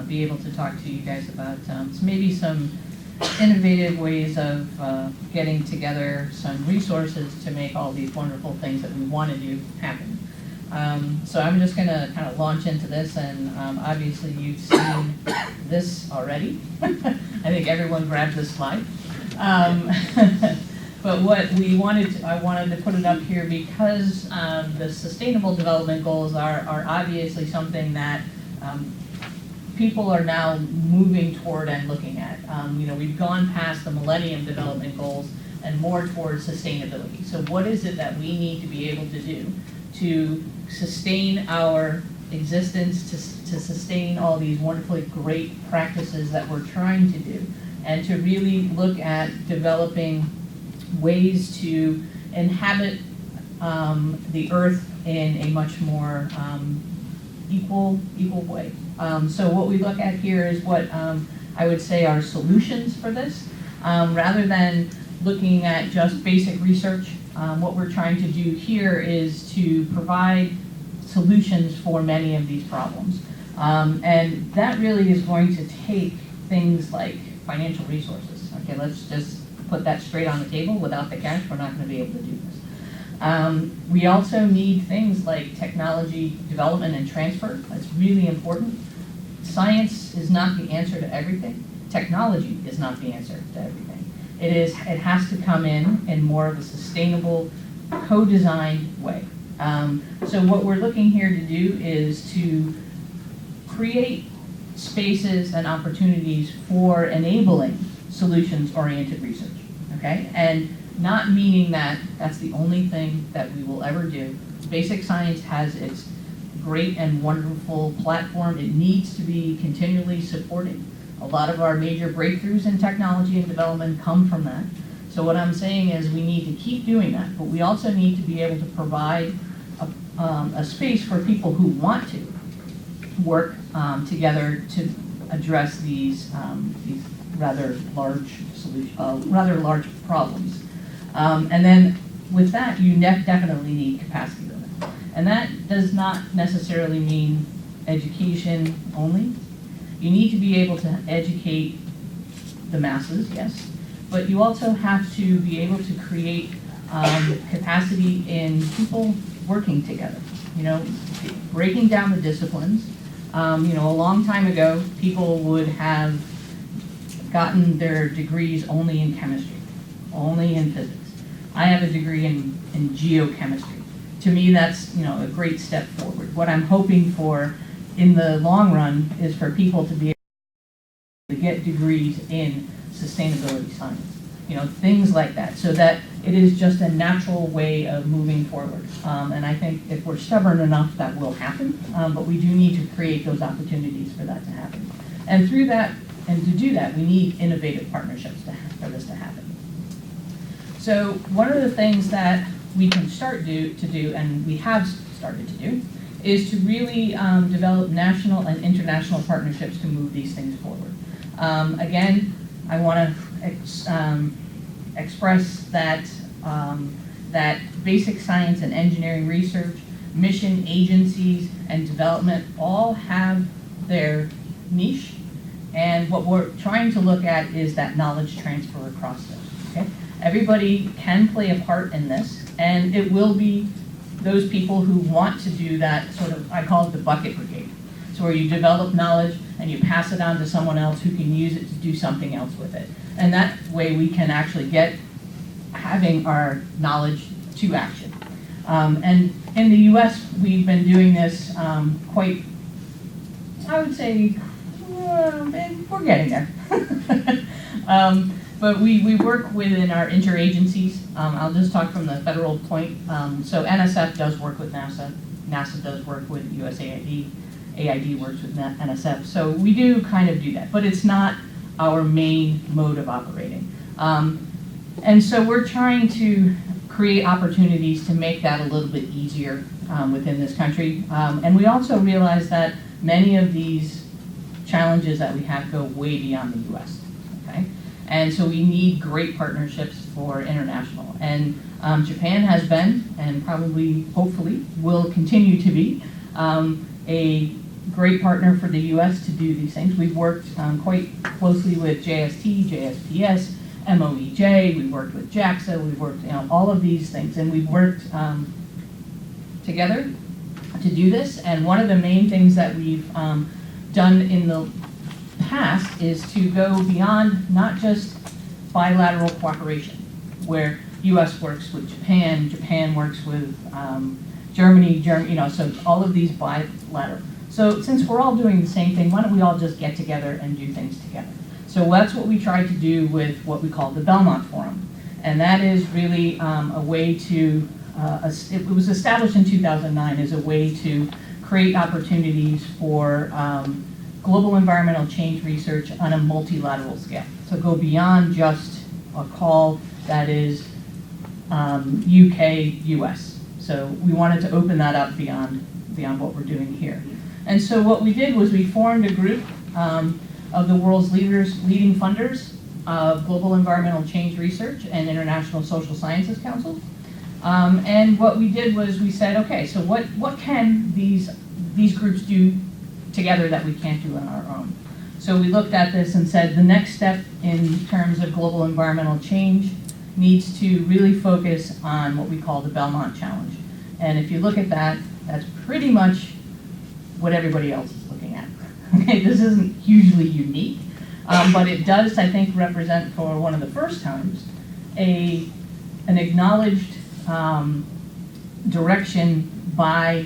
be able to talk to you guys about maybe some innovative ways of getting together some resources to make all these wonderful things that we want to do happen. So I'm just going to kind of launch into this, and obviously you've seen this already. I think everyone grabbed this slide. But what we wanted, I wanted to put it up here because the Sustainable Development Goals are obviously something that people are now moving toward and looking at. You know, we've gone past the Millennium Development Goals and more towards sustainability. So what is it that we need to be able to do to sustain our existence, to sustain all these wonderfully great practices that we're trying to do, and to really look at developing ways to inhabit the earth in a much more equal way. So what we look at here is what I would say are solutions for this. Rather than looking at just basic research, what we're trying to do here is to provide solutions for many of these problems. And that really is going to take things like financial resources. Okay, let's just put that straight on the table. Without the cash, we're not going to be able to do this. We also need things like technology development and transfer. That's really important. Science is not the answer to everything. Technology is not the answer to everything. It has to come in more of a sustainable, co-designed way. So what we're looking here to do is to create spaces and opportunities for enabling solutions-oriented research, okay? And not meaning that that's the only thing that we will ever do. Basic science has its great and wonderful platform. It needs to be continually supported. A lot of our major breakthroughs in technology and development come from that. So what I'm saying is we need to keep doing that, but we also need to be able to provide a space for people who want to work together to address these rather large problems. And then with that, you definitely need capacity building. And that does not necessarily mean education only. You need to be able to educate the masses, yes, but you also have to be able to create capacity in people working together, you know, breaking down the disciplines. You know, a long time ago, people would have gotten their degrees only in chemistry, only in physics. I have a degree in geochemistry. To me, that's, you know, a great step forward. What I'm hoping for in the long run is for people to be able to get degrees in sustainability science, you know, things like that, so that it is just a natural way of moving forward. And I think if we're stubborn enough, that will happen, but we do need to create those opportunities for that to happen. And through that, and to do that, we need innovative partnerships for this to happen. So one of the things that we can start to do, and we have started to do, is to really develop national and international partnerships to move these things forward. Again, I want to express that that basic science and engineering research, mission agencies, and development all have their niche, and what we're trying to look at is that knowledge transfer across those. Okay? Everybody can play a part in this, and it will be those people who want to do that sort of, I call it the bucket brigade. So where you develop knowledge and you pass it on to someone else who can use it to do something else with it. And that way we can actually get having our knowledge to action. And in the US, we've been doing this quite, I would say, we're getting there. But we work within our interagencies. I'll just talk from the federal point. So NSF does work with NASA. NASA does work with USAID. AID works with NSF. So we do kind of do that, but it's not our main mode of operating. And so we're trying to create opportunities to make that a little bit easier within this country. And we also realize that many of these challenges that we have go way beyond the US. Okay? And so we need great partnerships for international. And Japan has been, and probably, hopefully, will continue to be, a great partner for the US to do these things. We've worked quite closely with JST, JSPS, MOEJ, we've worked with JAXA, we've worked, you know, all of these things, and we've worked together to do this. And one of the main things that we've done in the past is to go beyond not just bilateral cooperation, where U.S. works with Japan, Japan works with Germany, so all of these bilateral. So since we're all doing the same thing, why don't we all just get together and do things together? So that's what we tried to do with what we call the Belmont Forum. And that is really a way to, it was established in 2009 as a way to create opportunities for global environmental change research on a multilateral scale. So go beyond just a call that is UK, US. So we wanted to open that up beyond what we're doing here. And so what we did was we formed a group of the world's leading funders of global environmental change research and international social sciences councils. And what we did was we said, okay, so what can these groups do together that we can't do on our own? So we looked at this and said the next step in terms of global environmental change needs to really focus on what we call the Belmont Challenge. And if you look at that, that's pretty much what everybody else is looking at. Okay, this isn't hugely unique, but it does, I think, represent for one of the first times an acknowledged direction by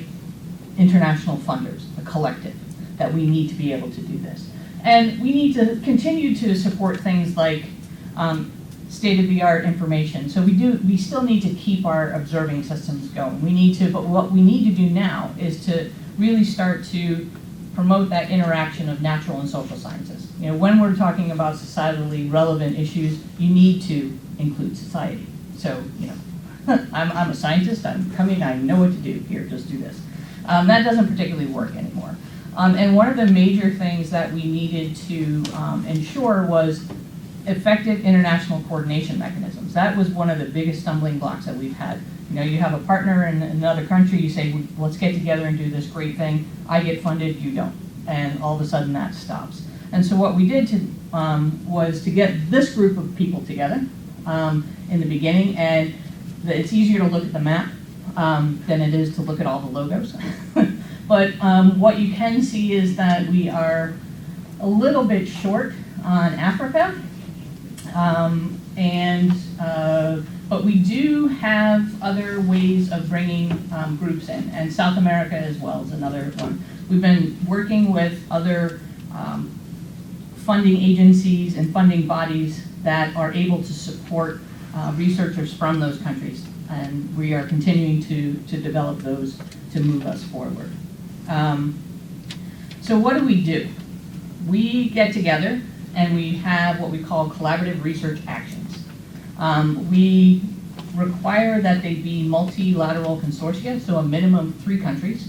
international funders, a collective, that we need to be able to do this. And we need to continue to support things like state-of-the-art information. So we still need to keep our observing systems going. But what we need to do now is to really start to promote that interaction of natural and social sciences. When we're talking about societally relevant issues, you need to include society. So, I'm a scientist, I'm coming, I know what to do. Here, just do this. That doesn't particularly work anymore. And one of the major things that we needed to ensure was effective international coordination mechanisms. That was one of the biggest stumbling blocks that we've had. You have a partner in another country, you say, let's get together and do this great thing. I get funded, you don't. And all of a sudden that stops. And so what we did was to get this group of people together in the beginning, and it's easier to look at the map than it is to look at all the logos. But what you can see is that we are a little bit short on Africa, but we do have other ways of bringing groups in, and South America as well is another one. We've been working with other funding agencies and funding bodies that are able to support researchers from those countries, and we are continuing to develop those to move us forward. So what do? We get together and we have what we call collaborative research actions. We require that they be multilateral consortia, so a minimum of 3 countries.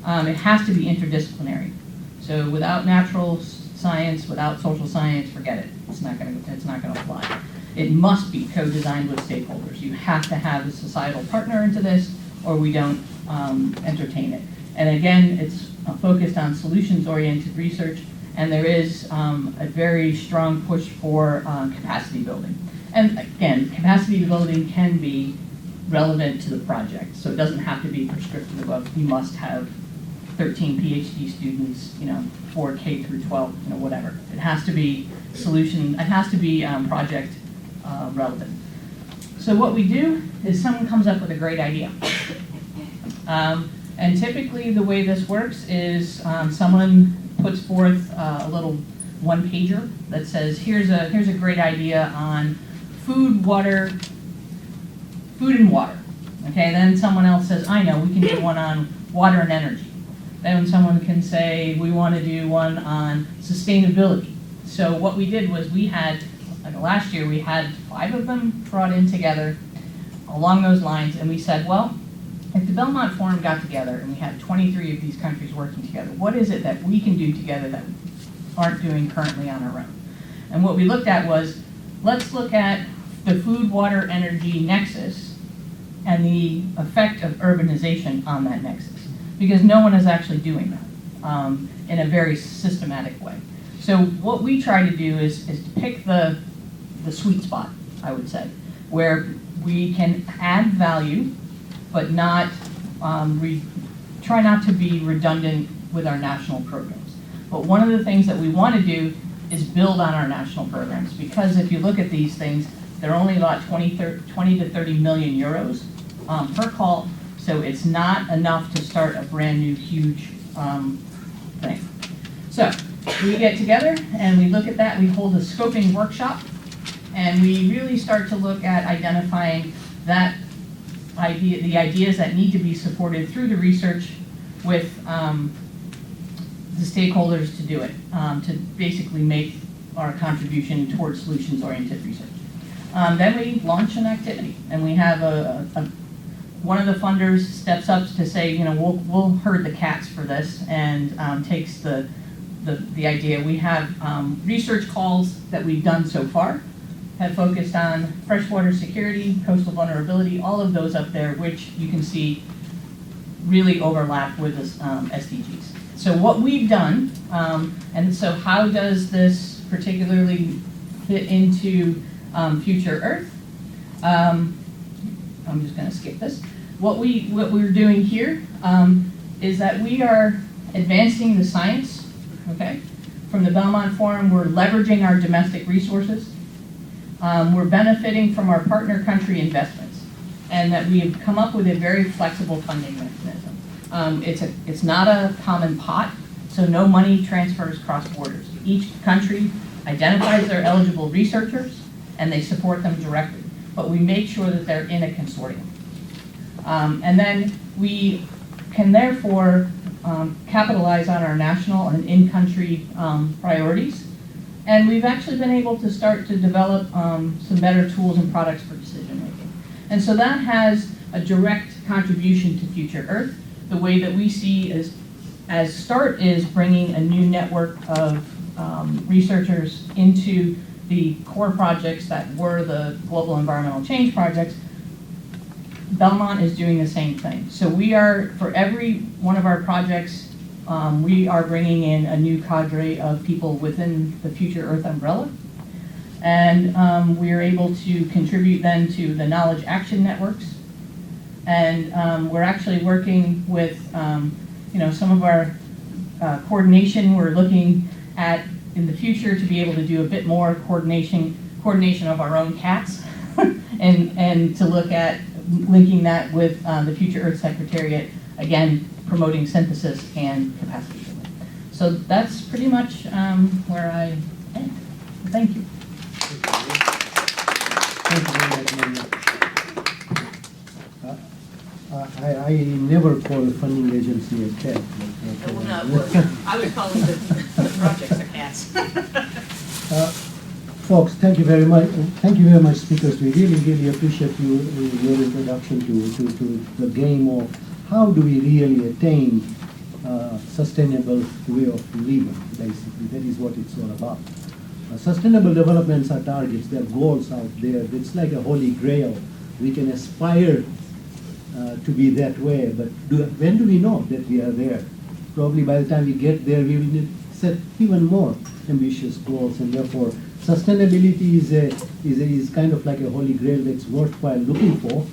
It has to be interdisciplinary. So without natural science, without social science, forget it. It's not going to fly. It must be co-designed with stakeholders. You have to have a societal partner into this, or we don't entertain it. And again, it's focused on solutions-oriented research, and there is a very strong push for capacity building. And again, capacity building can be relevant to the project, so it doesn't have to be prescriptive of you must have 13 PhD students, 4 K through 12, whatever. It has to be project relevant. So what we do is someone comes up with a great idea. And typically the way this works is someone puts forth a little one-pager that says, here's a great idea on food and water. Okay, then someone else says, I know, we can do one on water and energy. Then someone can say, we want to do one on sustainability. So what we did was last year we had 5 of them brought in together along those lines, and we said, well, if the Belmont Forum got together and we had 23 of these countries working together, what is it that we can do together that we aren't doing currently on our own? And what we looked at was, let's look at the food, water, energy nexus and the effect of urbanization on that nexus, because no one is actually doing that in a very systematic way. So what we try to do is to pick the sweet spot, I would say, where we can add value but not try not to be redundant with our national programs. But one of the things that we want to do is build on our national programs, because if you look at these things, they're only about 20 to 30 million euros per call, so it's not enough to start a brand new huge thing. So we get together and we look at that, we hold a scoping workshop, and we really start to look at identifying that idea, the ideas that need to be supported through the research with the stakeholders to do it, to basically make our contribution towards solutions-oriented research. Then we launch an activity, and we have one of the funders steps up to say, you know, we'll herd the cats for this, and takes the idea. We have research calls that we've done so far have focused on freshwater security, coastal vulnerability, all of those up there, which you can see really overlap with the SDGs. So what we've done, and so how does this particularly fit into FutureEarth? I'm just going to skip this. What we're doing here is that we are advancing the science, okay? From the Belmont Form, we're leveraging our domestic resources. We're benefiting from our partner country investments, and that we have come up with a very flexible funding mechanism. It's not a common pot, so no money transfers cross borders. Each country identifies their eligible researchers, and they support them directly. But we make sure that they're in a consortium. And then we can therefore capitalize on our national and in-country priorities. And we've actually been able to start to develop some better tools and products for decision making. And so that has a direct contribution to FutureEarth. The way that we see as START is bringing a new network of researchers into the core projects that were the global environmental change projects. Belmont is doing the same thing. So we are, for every one of our projects, we are bringing in a new cadre of people within the FutureEarth umbrella. And we are able to contribute then to the knowledge action networks. And we're actually working with some of our coordination. We're looking at, in the future, to be able to do a bit more coordination of our own cats, and to look at linking that with the FutureEarth Secretariat, again, promoting synthesis and capacity building. So that's pretty much where I end. Thank you. Thank you very much, Maria. I never call a funding agency a cat. It will not work. I would call it the projects are cats. Folks, thank you very much. Thank you very much, speakers. We really appreciate your introduction to the game of how do we really attain sustainable way of living, basically. That is what it's all about. Sustainable developments are targets, they're goals out there. It's like a holy grail. We can aspire to be that way, but when do we know that we are there? Probably by the time we get there, we will need to set even more ambitious goals, and therefore sustainability is kind of like a holy grail that's worthwhile looking for,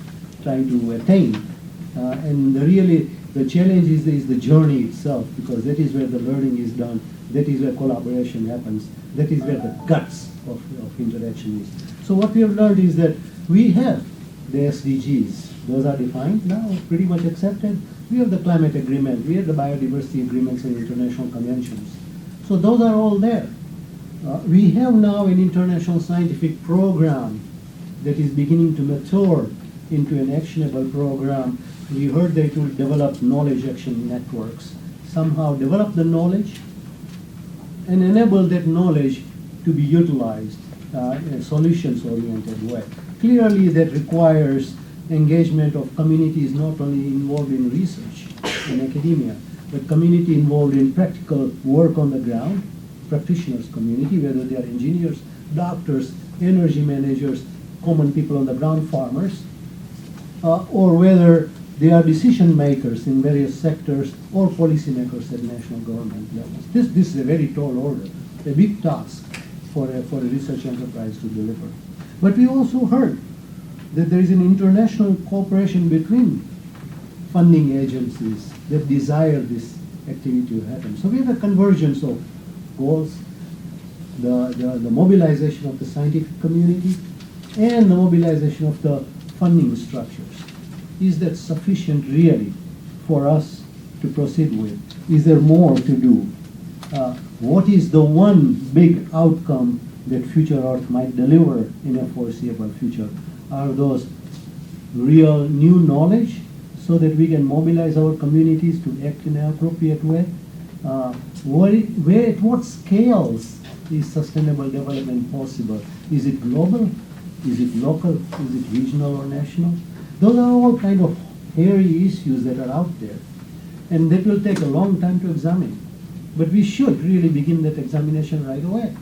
trying to attain. And the challenge is the journey itself, because that is where the learning is done, that is where collaboration happens, that is where the guts of interaction is. So what we have learned is that we have the SDGs. Those are defined now, pretty much accepted. We have the climate agreement, we have the biodiversity agreements and international conventions. So those are all there. We have now an international scientific program that is beginning to mature into an actionable program. We heard that it will develop knowledge action networks, somehow develop the knowledge and enable that knowledge to be utilized in a solutions-oriented way. Clearly that requires engagement of communities not only involved in research in academia, but community involved in practical work on the ground, practitioners community, whether they are engineers, doctors, energy managers, common people on the ground, farmers, or whether they are decision makers in various sectors or policymakers at national government levels. This is a very tall order, a big task for a research enterprise to deliver. But we also heard that there is an international cooperation between funding agencies that desire this activity to happen. So we have a convergence of goals, the mobilization of the scientific community, and the mobilization of the funding structures. Is that sufficient really for us to proceed with? Is there more to do? What is the one big outcome that FutureEarth might deliver in a foreseeable future? Are those real new knowledge so that we can mobilize our communities to act in an appropriate way? At what scales is sustainable development possible? Is it global? Is it local? Is it regional or national? Those are all kind of hairy issues that are out there, and that will take a long time to examine. But we should really begin that examination right away.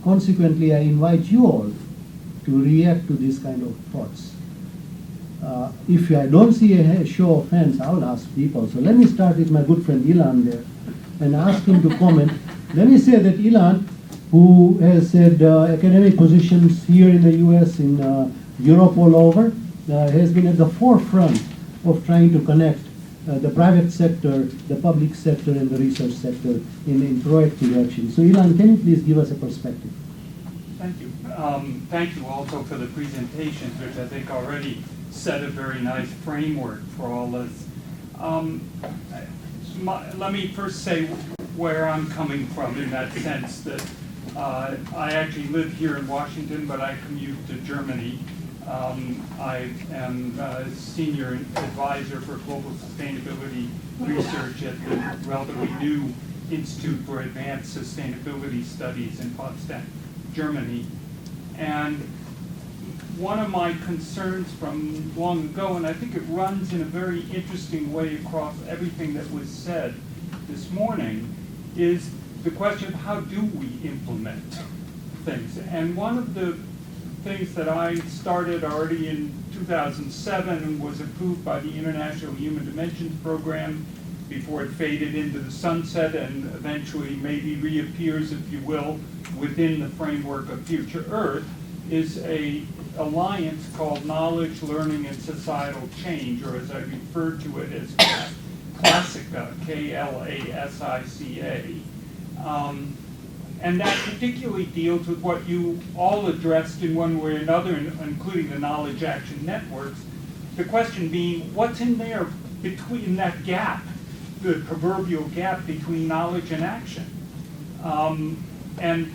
Consequently, I invite you all to react to these kind of thoughts. If I don't see a show of hands, I'll ask people. So let me start with my good friend Ilan there and ask him to comment. Let me say that Ilan, who has had academic positions here in the US, in Europe, all over, has been at the forefront of trying to connect the private sector, the public sector, and the research sector in proactive action. So Ilan, can you please give us a perspective? Thank you. Thank you also for the presentations, which I think already set a very nice framework for all this. Let me first say where I'm coming from in that sense that I actually live here in Washington, but I commute to Germany. I am a senior advisor for global sustainability research at the relatively new Institute for Advanced Sustainability Studies in Potsdam, Germany. And one of my concerns from long ago, and I think it runs in a very interesting way across everything that was said this morning, is the question of how do we implement things. And one of the things that I started already in 2007 and was approved by the International Human Dimensions Program before it faded into the sunset and eventually maybe reappears, if you will, within the framework of FutureEarth, is a alliance called Knowledge, Learning, and Societal Change, or as I refer to it as Classica, K-L-A-S-I-C-A. And that particularly deals with what you all addressed in one way or another, including the knowledge action networks. The question being, what's in there between that gap, the proverbial gap between knowledge and action? And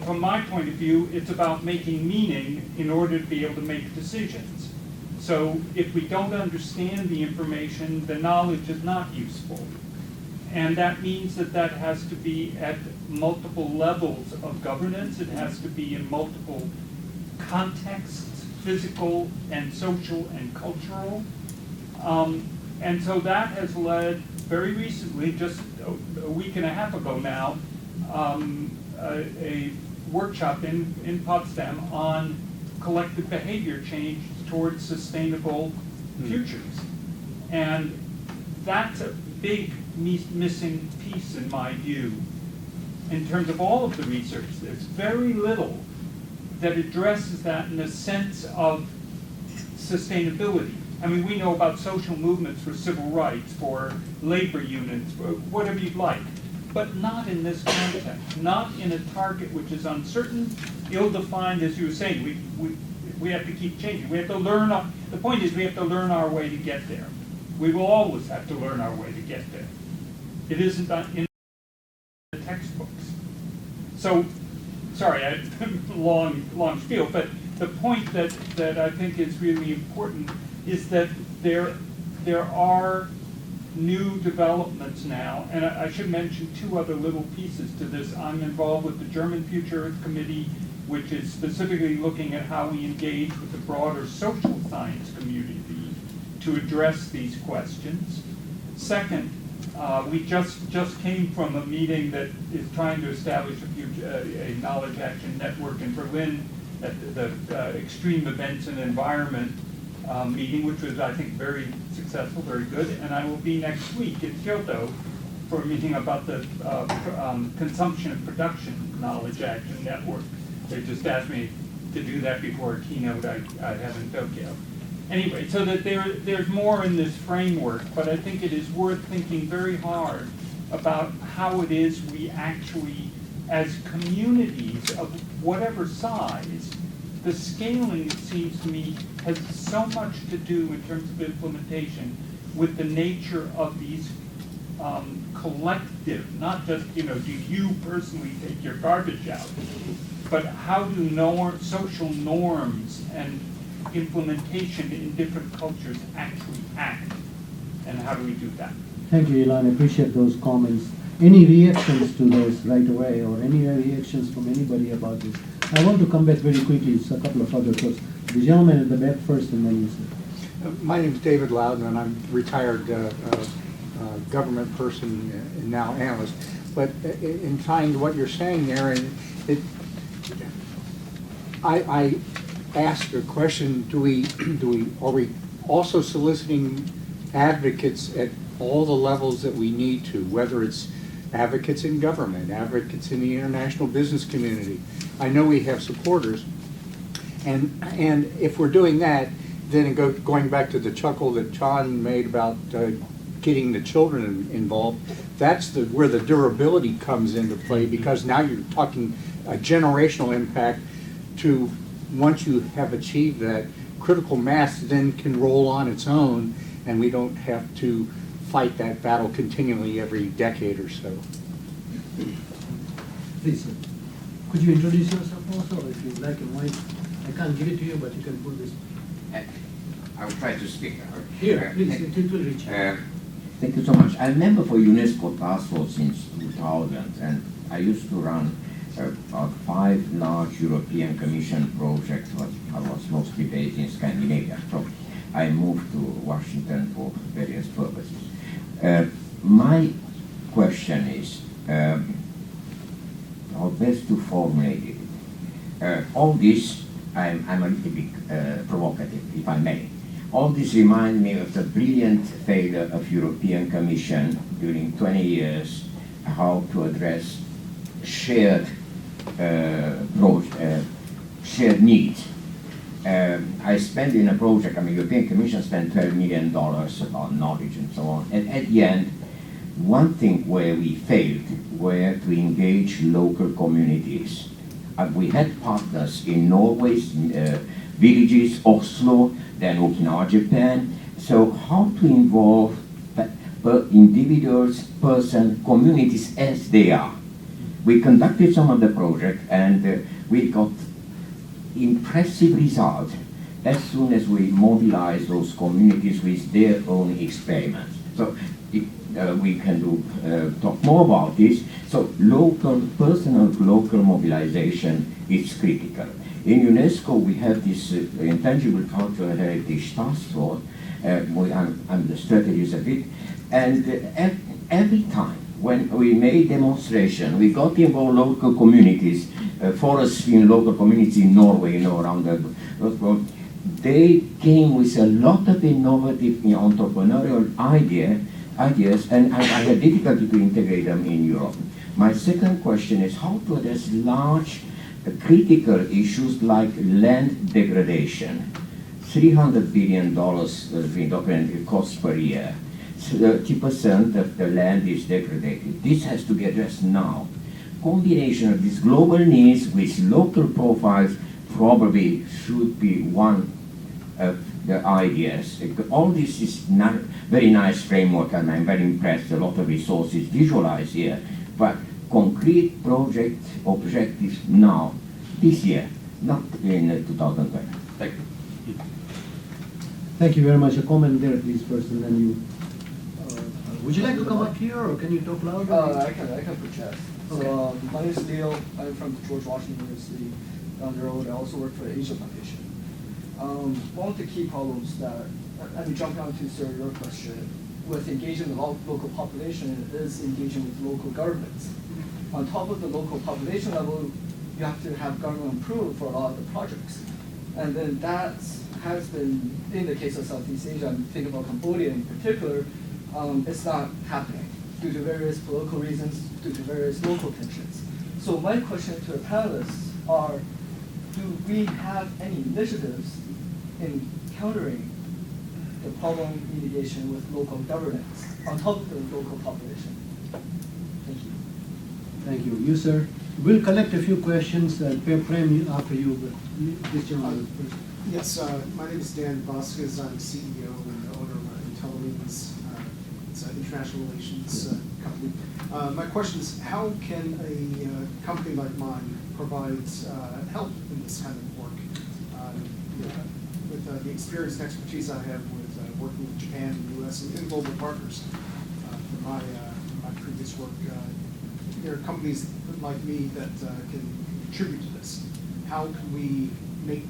from my point of view, it's about making meaning in order to be able to make decisions. So if we don't understand the information, the knowledge is not useful. And that means that that has to be at multiple levels of governance. It has to be in multiple contexts, physical and social and cultural. And so that has led very recently, just a week and a half ago now, a workshop in Potsdam on collective behavior change towards sustainable futures. And that's a big missing piece in my view. In terms of all of the research, there's very little that addresses that in the sense of sustainability. I mean, we know about social movements for civil rights, for labor unions, for whatever you'd like, but not in this context, not in a target which is uncertain, ill-defined, as you were saying. We have to keep changing. We have to learn. The point is we have to learn our way to get there. We will always have to learn our way to get there. It isn't in the textbooks. So, sorry, long spiel, but the point that I think is really important is that there are new developments now, and I should mention two other little pieces to this. I'm involved with the German FutureEarth Committee, which is specifically looking at how we engage with the broader social science community to address these questions. Second, we just came from a meeting that is trying to establish a knowledge action network in Berlin at the Extreme Events and Environment meeting, which was, I think, very successful, very good. And I will be next week in Kyoto for a meeting about the consumption and production knowledge action network. They just asked me to do that before a keynote I have in Tokyo. anyway, so that there's more in this framework, but I think it is worth thinking very hard about how it is we actually, as communities of whatever size, the scaling, it seems to me, has so much to do in terms of implementation with the nature of these collective, not just, do you personally take your garbage out, but how do social norms and implementation in different cultures actually act, and how do we do that? Thank you, Elon. I appreciate those comments. Any reactions to those right away, or any reactions from anybody about this? I want to come back very quickly. It's a couple of other thoughts. The gentleman at the back first, and then you sir. My name is David Loudon, and I'm retired government person and now analyst. But in tying to what you're saying there, and I asked a question: are we also soliciting advocates at all the levels that we need to, whether it's advocates in government, advocates in the international business community? I know we have supporters, and if we're doing that, then going back to the chuckle that John made about getting the children involved, that's where the durability comes into play, because now you're talking a generational impact to, once you have achieved that, critical mass then can roll on its own, and we don't have to fight that battle continually every decade or so. Please, sir. Could you introduce yourself also, if you'd like, and why? I can't give it to you, but you can put this. I will try to speak. Here, please, it will reach you. Thank you so much. I'm a member for UNESCO Task Force since 2000, and I used to run about 5 large European Commission projects. I was mostly based in Scandinavia, so I moved to Washington for various purposes. My question is, how best to formulate it? All this, I'm a little bit provocative, if I may. All this reminds me of the brilliant failure of European Commission during 20 years, how to address shared shared needs. I spent in a project, European Commission spent $12 million about knowledge and so on. And at the end, one thing where we failed were to engage local communities. We had partners in Norway's villages, Oslo, then Okinawa, Japan. So how to involve individuals, persons, communities as they are. We conducted some of the project, and we got impressive results as soon as we mobilized those communities with their own experiments. So we can talk more about this. So personal local mobilization is critical. In UNESCO, we have this intangible cultural heritage task force. I'm the strategist of it, and every time when we made demonstration, we got involved local communities, forests in local communities in Norway, around the they came with a lot of innovative entrepreneurial ideas, and I had difficulty to integrate them in Europe. My second question is how to address large critical issues like land degradation. $300 billion in documented costs per year. 30% of the land is degraded. This has to be addressed now. Combination of these global needs with local profiles probably should be one of the ideas. All this is not very nice framework, and I'm very impressed. A lot of resources visualized here, but concrete project objectives now, this year, not in 2020. Thank you. Thank you very much. A comment there, please, first, and then you. Would you like to come up here, or can you talk louder? I can project. So, my name is Leo. I'm from George Washington University down the road. I also work for the Asia Foundation. One of the key problems that, let me jump down to sir, your question, with engaging the local population is engaging with local governments. On top of the local population level, you have to have government approval for a lot of the projects. And then that has been, in the case of Southeast Asia, I'm thinking about Cambodia in particular, it's not happening due to various political reasons, due to various local tensions. So my question to the panelists are, do we have any initiatives in countering the problem mitigation with local governance on top of the local population. Thank you. Thank you. You, sir. We'll collect a few questions and Prem after you, but this gentleman first. Yes, my name is Dan Vasquez. I'm CEO and owner of IntelliMeans. It's an international relations company. My question is, how can a company like mine provide help in this kind of work? With the experience and expertise I have with working with Japan and the US and global partners from my previous work, there are companies like me that can contribute to this. How can we make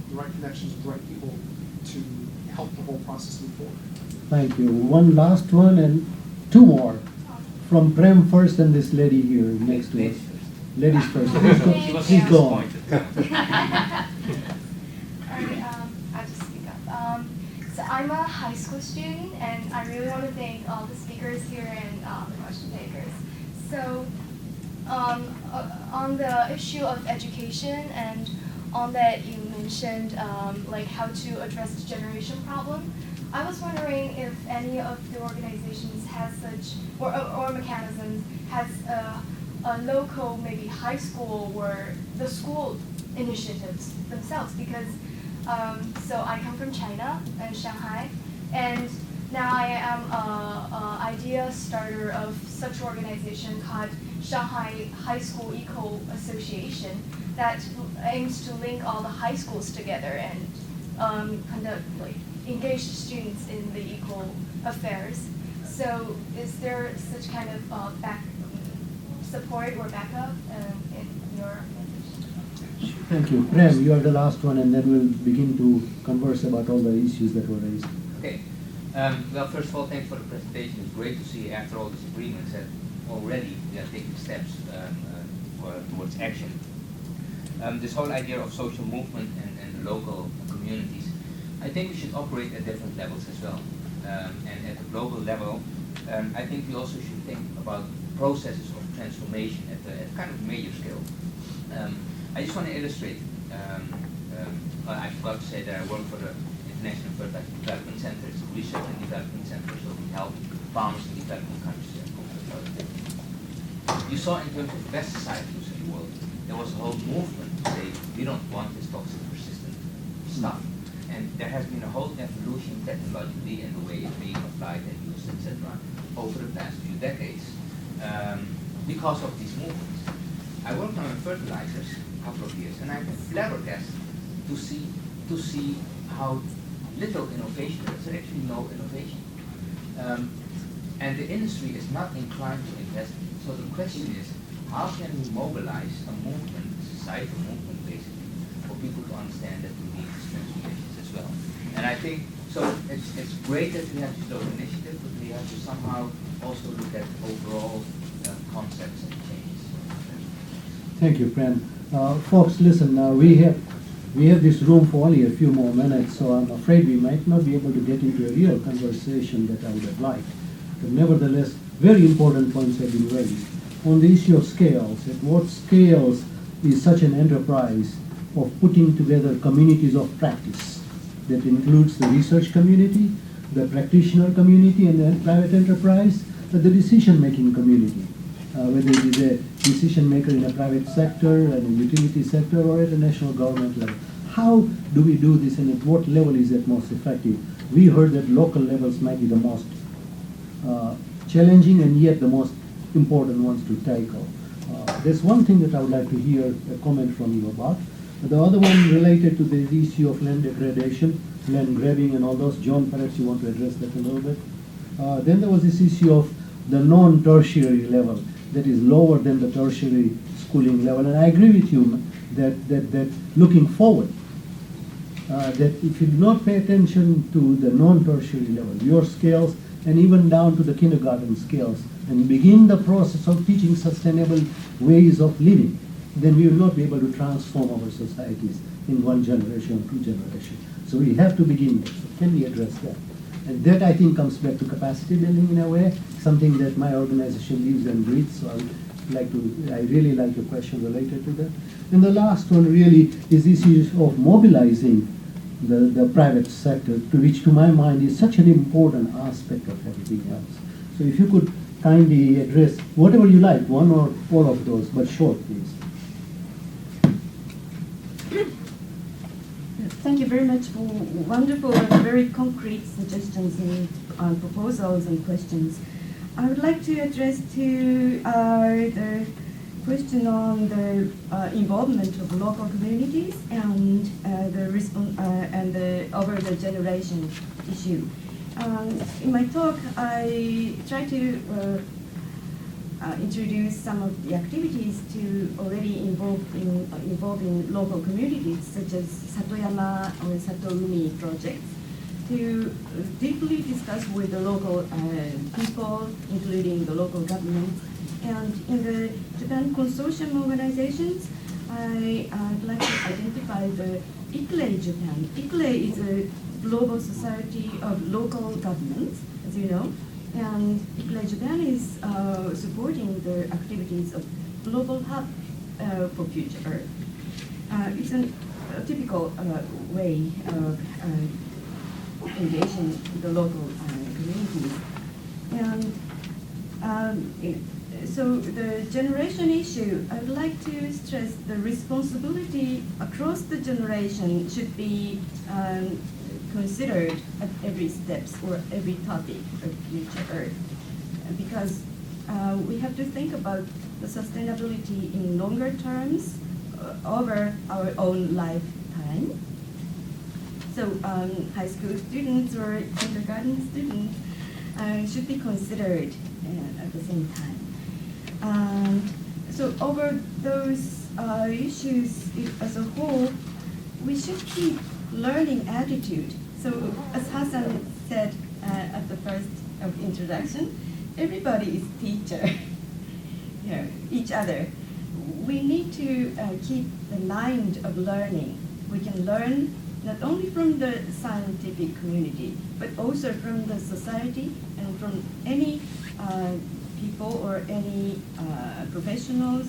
the right connections with the right people to help the whole process move forward? Thank you. One last one and two more. From Prem first and this lady here next to us. Ladies first. Please go on. I'll just speak up. So I'm a high school student, and I really want to thank all the speakers here and the question takers. So on the issue of education, and on that you mentioned like how to address the generation problem, I was wondering if any of the organizations has such, or mechanisms has a local, maybe high school or the school initiatives themselves, because so I come from China and Shanghai, and now I am an idea starter of such organization called Shanghai High School Eco Association that aims to link all the high schools together and conduct, like, engage the students in the eco affairs. So is there such kind of back support or backup in your organization? Thank you. Prem, you are the last one, and then we'll begin to converse about all the issues that were raised. Okay. Well, first of all, thanks for the presentation. It's great to see after all these agreements that already we are taking steps towards action. This whole idea of social movement and local communities, I think we should operate at different levels as well. And at the global level, I think we also should think about processes of transformation at kind of major scale. I just want to illustrate, I forgot to say that I work for the International Fertile Development Center. It's a research and development center, so we help farmers in developing countries and you saw in terms of pesticide use in the world, there was a whole movement to say we don't want this toxic persistent stuff. And there has been a whole evolution technologically in the way it's being applied and used, etc., over the past few decades because of these movements. I worked on fertilizers a couple of years, and I'm flabbergasted to see how little innovation there is. There's actually no innovation. And the industry is not inclined to invest. So the question is, how can we mobilize a movement, a societal movement basically, for people to understand that we need these transformations as well? And I think, so it's great that we have these local initiatives, but we have to somehow also look at overall concepts and changes. Thank you, Prem. Folks, listen, we have this room for only a few more minutes, so I'm afraid we might not be able to get into a real conversation that I would have liked. But nevertheless, very important points have been raised. On the issue of scales, at what scales is such an enterprise of putting together communities of practice that includes the research community, the practitioner community, and the private enterprise, the decision-making community, whether it is a decision maker in a private sector, and a utility sector, or at a national government level. How do we do this, and at what level is it most effective? We heard that local levels might be the most challenging and yet the most important ones to tackle. There's one thing that I would like to hear a comment from you about. The other one related to the issue of land degradation, land grabbing and all those. John, perhaps you want to address that a little bit. Then there was this issue of the non-tertiary level, that is lower than the tertiary schooling level. And I agree with you that looking forward, that if you do not pay attention to the non-tertiary level, your scales, and even down to the kindergarten scales, and begin the process of teaching sustainable ways of living, then we will not be able to transform our societies in one generation or two generations. So we have to begin there. So can we address that? And that, I think, comes back to capacity building in a way, something that my organization lives and breathes. So I really like your question related to that. And the last one really is this issue of mobilizing the private sector, which to my mind is such an important aspect of everything else. So if you could kindly address whatever you like, one or all of those, but short, please. Thank you very much for wonderful and very concrete suggestions and proposals and questions. I would like to address to the question on the involvement of local communities and the over the generation issue. In my talk, I try to introduce some of the activities to already involving local communities, such as Satoyama or Satoumi projects, to deeply discuss with the local people, including the local government. And in the Japan Consortium organizations, I'd like to identify the ICLE Japan. ICLE is a global society of local governments, as you know. And ICLE Japan is supporting the activities of Global Hub for FutureEarth. It's a typical way of engaging the local communities. And so the generation issue, I would like to stress the responsibility across the generation should be considered at every steps or every topic of FutureEarth, because we have to think about the sustainability in longer terms over our own lifetime. So high school students or kindergarten students should be considered at the same time. So over those issues as a whole, we should keep learning attitude. So as Hassan said at the first of introduction, everybody is teacher, each other. We need to keep the mind of learning. We can learn not only from the scientific community, but also from the society and from any people or any professionals.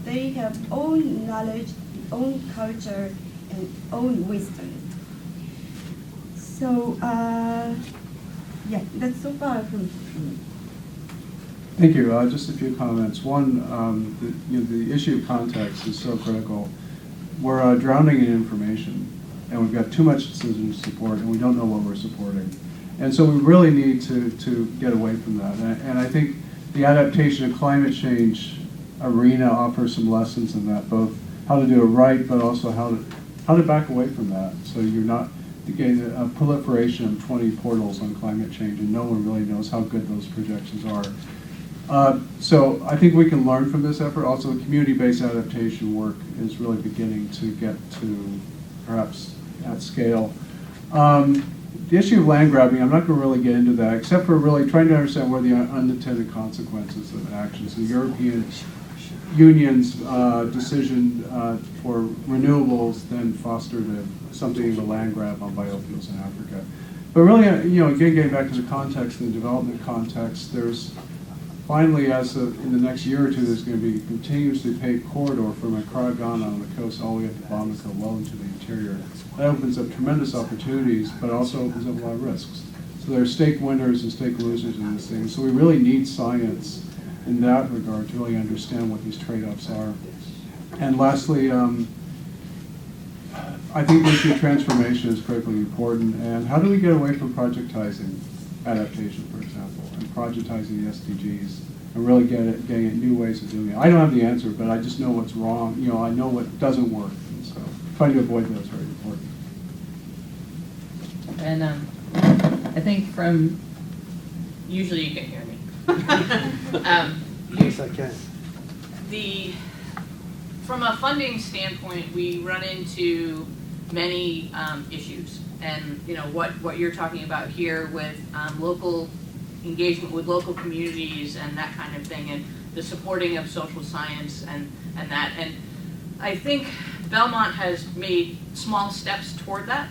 They have own knowledge, own culture, and own wisdom. So, yeah, that's so far from me. Thank you. Just a few comments. One, the issue of context is so critical. We're drowning in information, and we've got too much citizen support, and we don't know what we're supporting. And so we really need to get away from that. And I think the adaptation and climate change arena offers some lessons in that, both how to do it right, but also how to back away from that. So you're not getting a proliferation of 20 portals on climate change, and no one really knows how good those projections are. So I think we can learn from this effort. Also, the community-based adaptation work is really beginning to get to perhaps at scale. The issue of land grabbing, I'm not going to really get into that, except for really trying to understand where the unintended consequences of actions. The European Union's decision for renewables then fostered something of a land grab on biofuels in Africa. But really, again, getting back to the context, the development context, there's finally, in the next year or two, there's going to be a continuously paved corridor from Accra, Ghana on the coast all the way up to Bamako, well into the interior. That opens up tremendous opportunities, but also opens up a lot of risks. So there are stake winners and stake losers in this thing. So we really need science in that regard to really understand what these trade-offs are. And lastly, I think the issue of transformation is critically important. And how do we get away from projectizing adaptation, for example, and projectizing the SDGs, and really getting at new ways of doing it? I don't have the answer, but I just know what's wrong. I know what doesn't work. And so trying to avoid that is very important. And I think usually you can hear me. Yes, I can. From a funding standpoint, we run into many issues, and what you're talking about here with local engagement with local communities and that kind of thing, and the supporting of social science and that. And I think Belmont has made small steps toward that,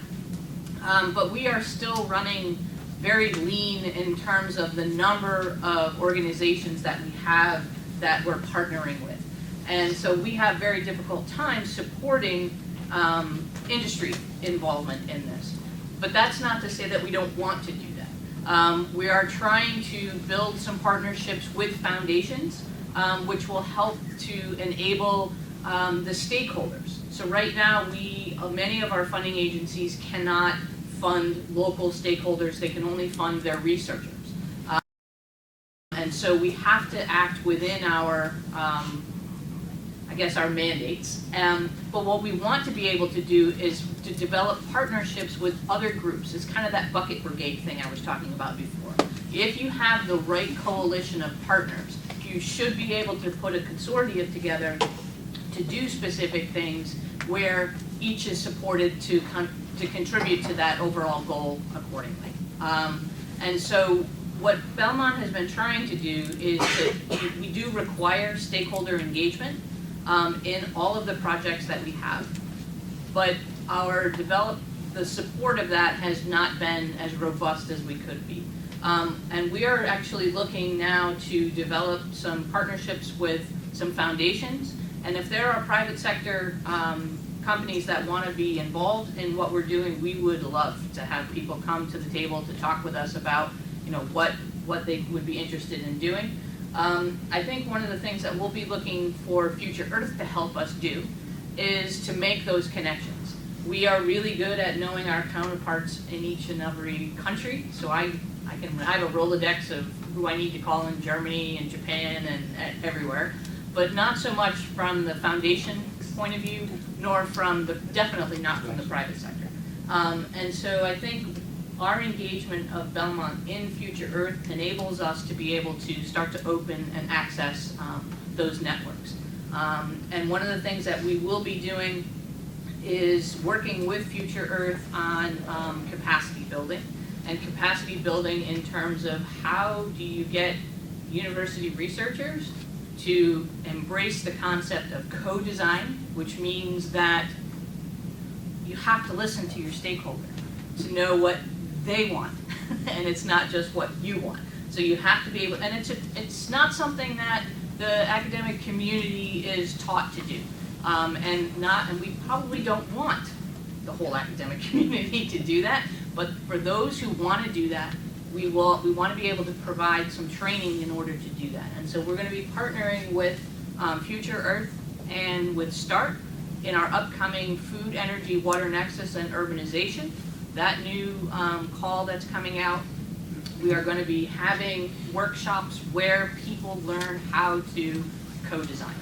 but we are still running very lean in terms of the number of organizations that we have that we're partnering with. And so we have very difficult time supporting industry involvement in this. But that's not to say that we don't want to do that. We are trying to build some partnerships with foundations, which will help to enable the stakeholders. So right now, many of our funding agencies cannot fund local stakeholders. They can only fund their researchers. And so we have to act within our, I guess, our mandates. But what we want to be able to do is to develop partnerships with other groups. It's kind of that bucket brigade thing I was talking about before. If you have the right coalition of partners, you should be able to put a consortium together to do specific things where each is supported to contribute to that overall goal accordingly. And so what Belmont has been trying to do is that we do require stakeholder engagement in all of the projects that we have, but the support of that has not been as robust as we could be. And we are actually looking now to develop some partnerships with some foundations, and if there are private sector companies that want to be involved in what we're doing, we would love to have people come to the table to talk with us about what they would be interested in doing. I think one of the things that we'll be looking for FutureEarth to help us do is to make those connections. We are really good at knowing our counterparts in each and every country, so I have a Rolodex of who I need to call in Germany and Japan and everywhere, but not so much from the foundation point of view, nor definitely not from the private sector. And so I think our engagement of Belmont in FutureEarth enables us to be able to start to open and access those networks. And one of the things that we will be doing is working with FutureEarth on capacity building, and capacity building in terms of how do you get university researchers to embrace the concept of co-design, which means that you have to listen to your stakeholder to know what they want, and it's not just what you want. So you have to be able, and it's not something that the academic community is taught to do, and we probably don't want the whole academic community to do that. But for those who want to do that, we want to be able to provide some training in order to do that. And so we're going to be partnering with FutureEarth and with START in our upcoming Food, Energy, Water Nexus, and Urbanization. That new call that's coming out, we are going to be having workshops where people learn how to co-design.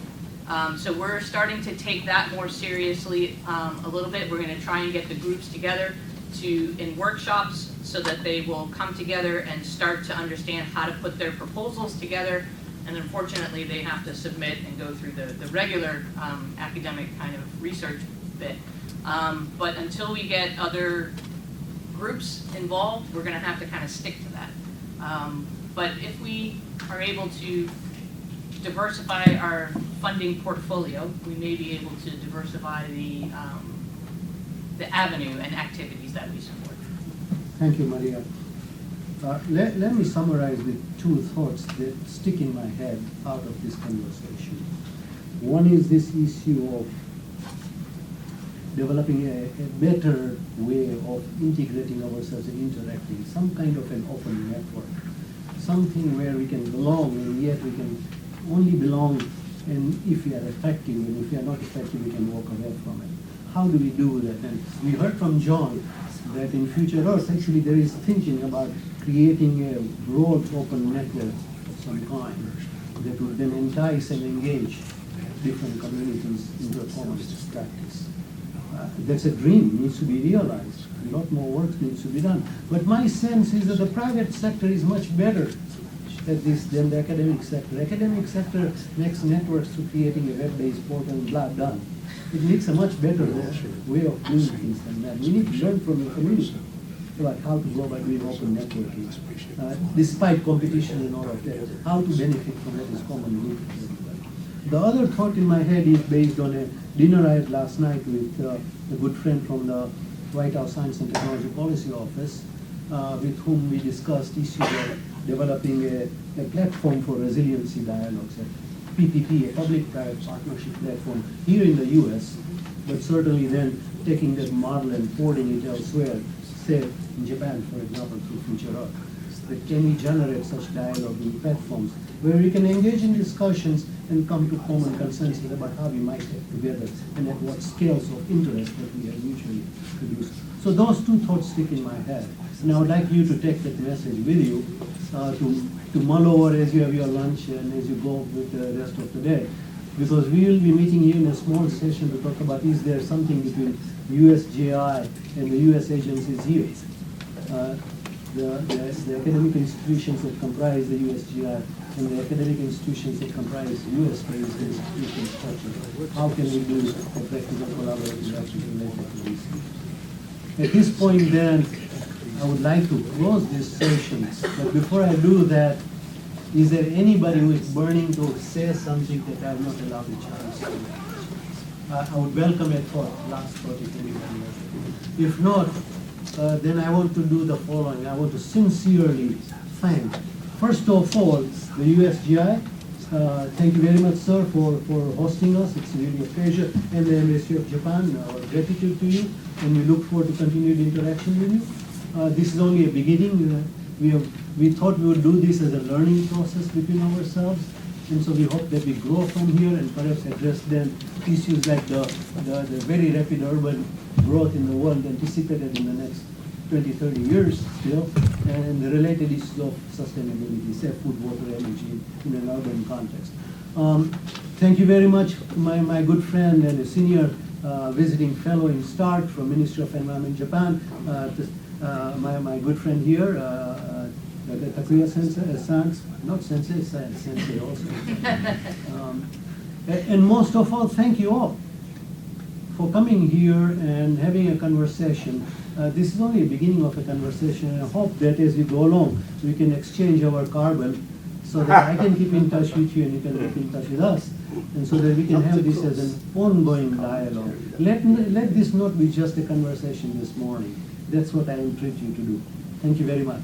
So we're starting to take that more seriously a little bit. We're going to try and get the groups together in workshops so that they will come together and start to understand how to put their proposals together. And unfortunately, they have to submit and go through the regular academic kind of research bit. But until we get other groups involved, we're going to have to kind of stick to that. But if we are able to diversify our funding portfolio, we may be able to diversify the avenue and activities that we support. Thank you, Maria. Let me summarize with two thoughts that stick in my head out of this conversation. One is this issue of developing a better way of integrating ourselves and interacting, some kind of an open network, something where we can belong and yet we can only belong, and if we are effective, and if we are not effective, we can walk away from it. How do we do that? And we heard from John that in FutureEarth, actually there is thinking about creating a broad open network of some kind that would then entice and engage different communities into a common practice. That's a dream, needs to be realized. A lot more work needs to be done. But my sense is that the private sector is much better at this than the academic sector. Academic sector makes networks through creating a web-based portal and blah, done. It needs a much better way of doing things than that. We need to learn from the community about how to go about doing open networking, despite competition and all of that, how to benefit from what is commonly needed. The other thought in my head is based on a dinner I had last night with a good friend from the White House Science and Technology Policy Office, with whom we discussed issues of developing a platform for resiliency dialogues, a PPP, a public-private partnership platform here in the US, but certainly then taking that model and porting it elsewhere, say in Japan, for example, through FutureEarth. That can we generate such dialogue in platforms where we can engage in discussions and come to common consensus about how we might get together and at what scales of interest that we have mutually produced. So those two thoughts stick in my head. And I would like you to take that message with you to mull over as you have your lunch and as you go with the rest of the day. Because we will be meeting here in a small session to talk about is there something between USJI and the US agencies here. The academic institutions that comprise the USJI and the academic institutions that comprise US-based institution structure. How can we do a practical collaborative action related to these issues? At this point then, I would like to close this session, but before I do that, is there anybody who is burning to say something that I have not allowed a chance to? I would welcome it for last 30 minutes. If not, then I want to do the following. I want to sincerely thank, first of all, the USJI. Thank you very much, sir, for hosting us. It's really a pleasure. And the Embassy of Japan, our gratitude to you, and we look forward to continued interaction with you. This is only a beginning. We thought we would do this as a learning process between ourselves, and so we hope that we grow from here and perhaps address then issues like the very rapid urban growth in the world anticipated in the next 20, 30 years still, and the related issues of sustainability, say food, water, energy in an urban context. Thank you very much, my good friend and a senior visiting fellow in START from Ministry of Environment Japan, my good friend here, Takuya Sensei, not Sensei, Sensei also. And most of all, thank you all for coming here and having a conversation. This is only a beginning of a conversation, and I hope that as we go along, we can exchange our carbon so that I can keep in touch with you and you can keep in touch with us, and so that we can have this as an ongoing dialogue. Let this not be just a conversation this morning. That's what I entreat you to do. Thank you very much.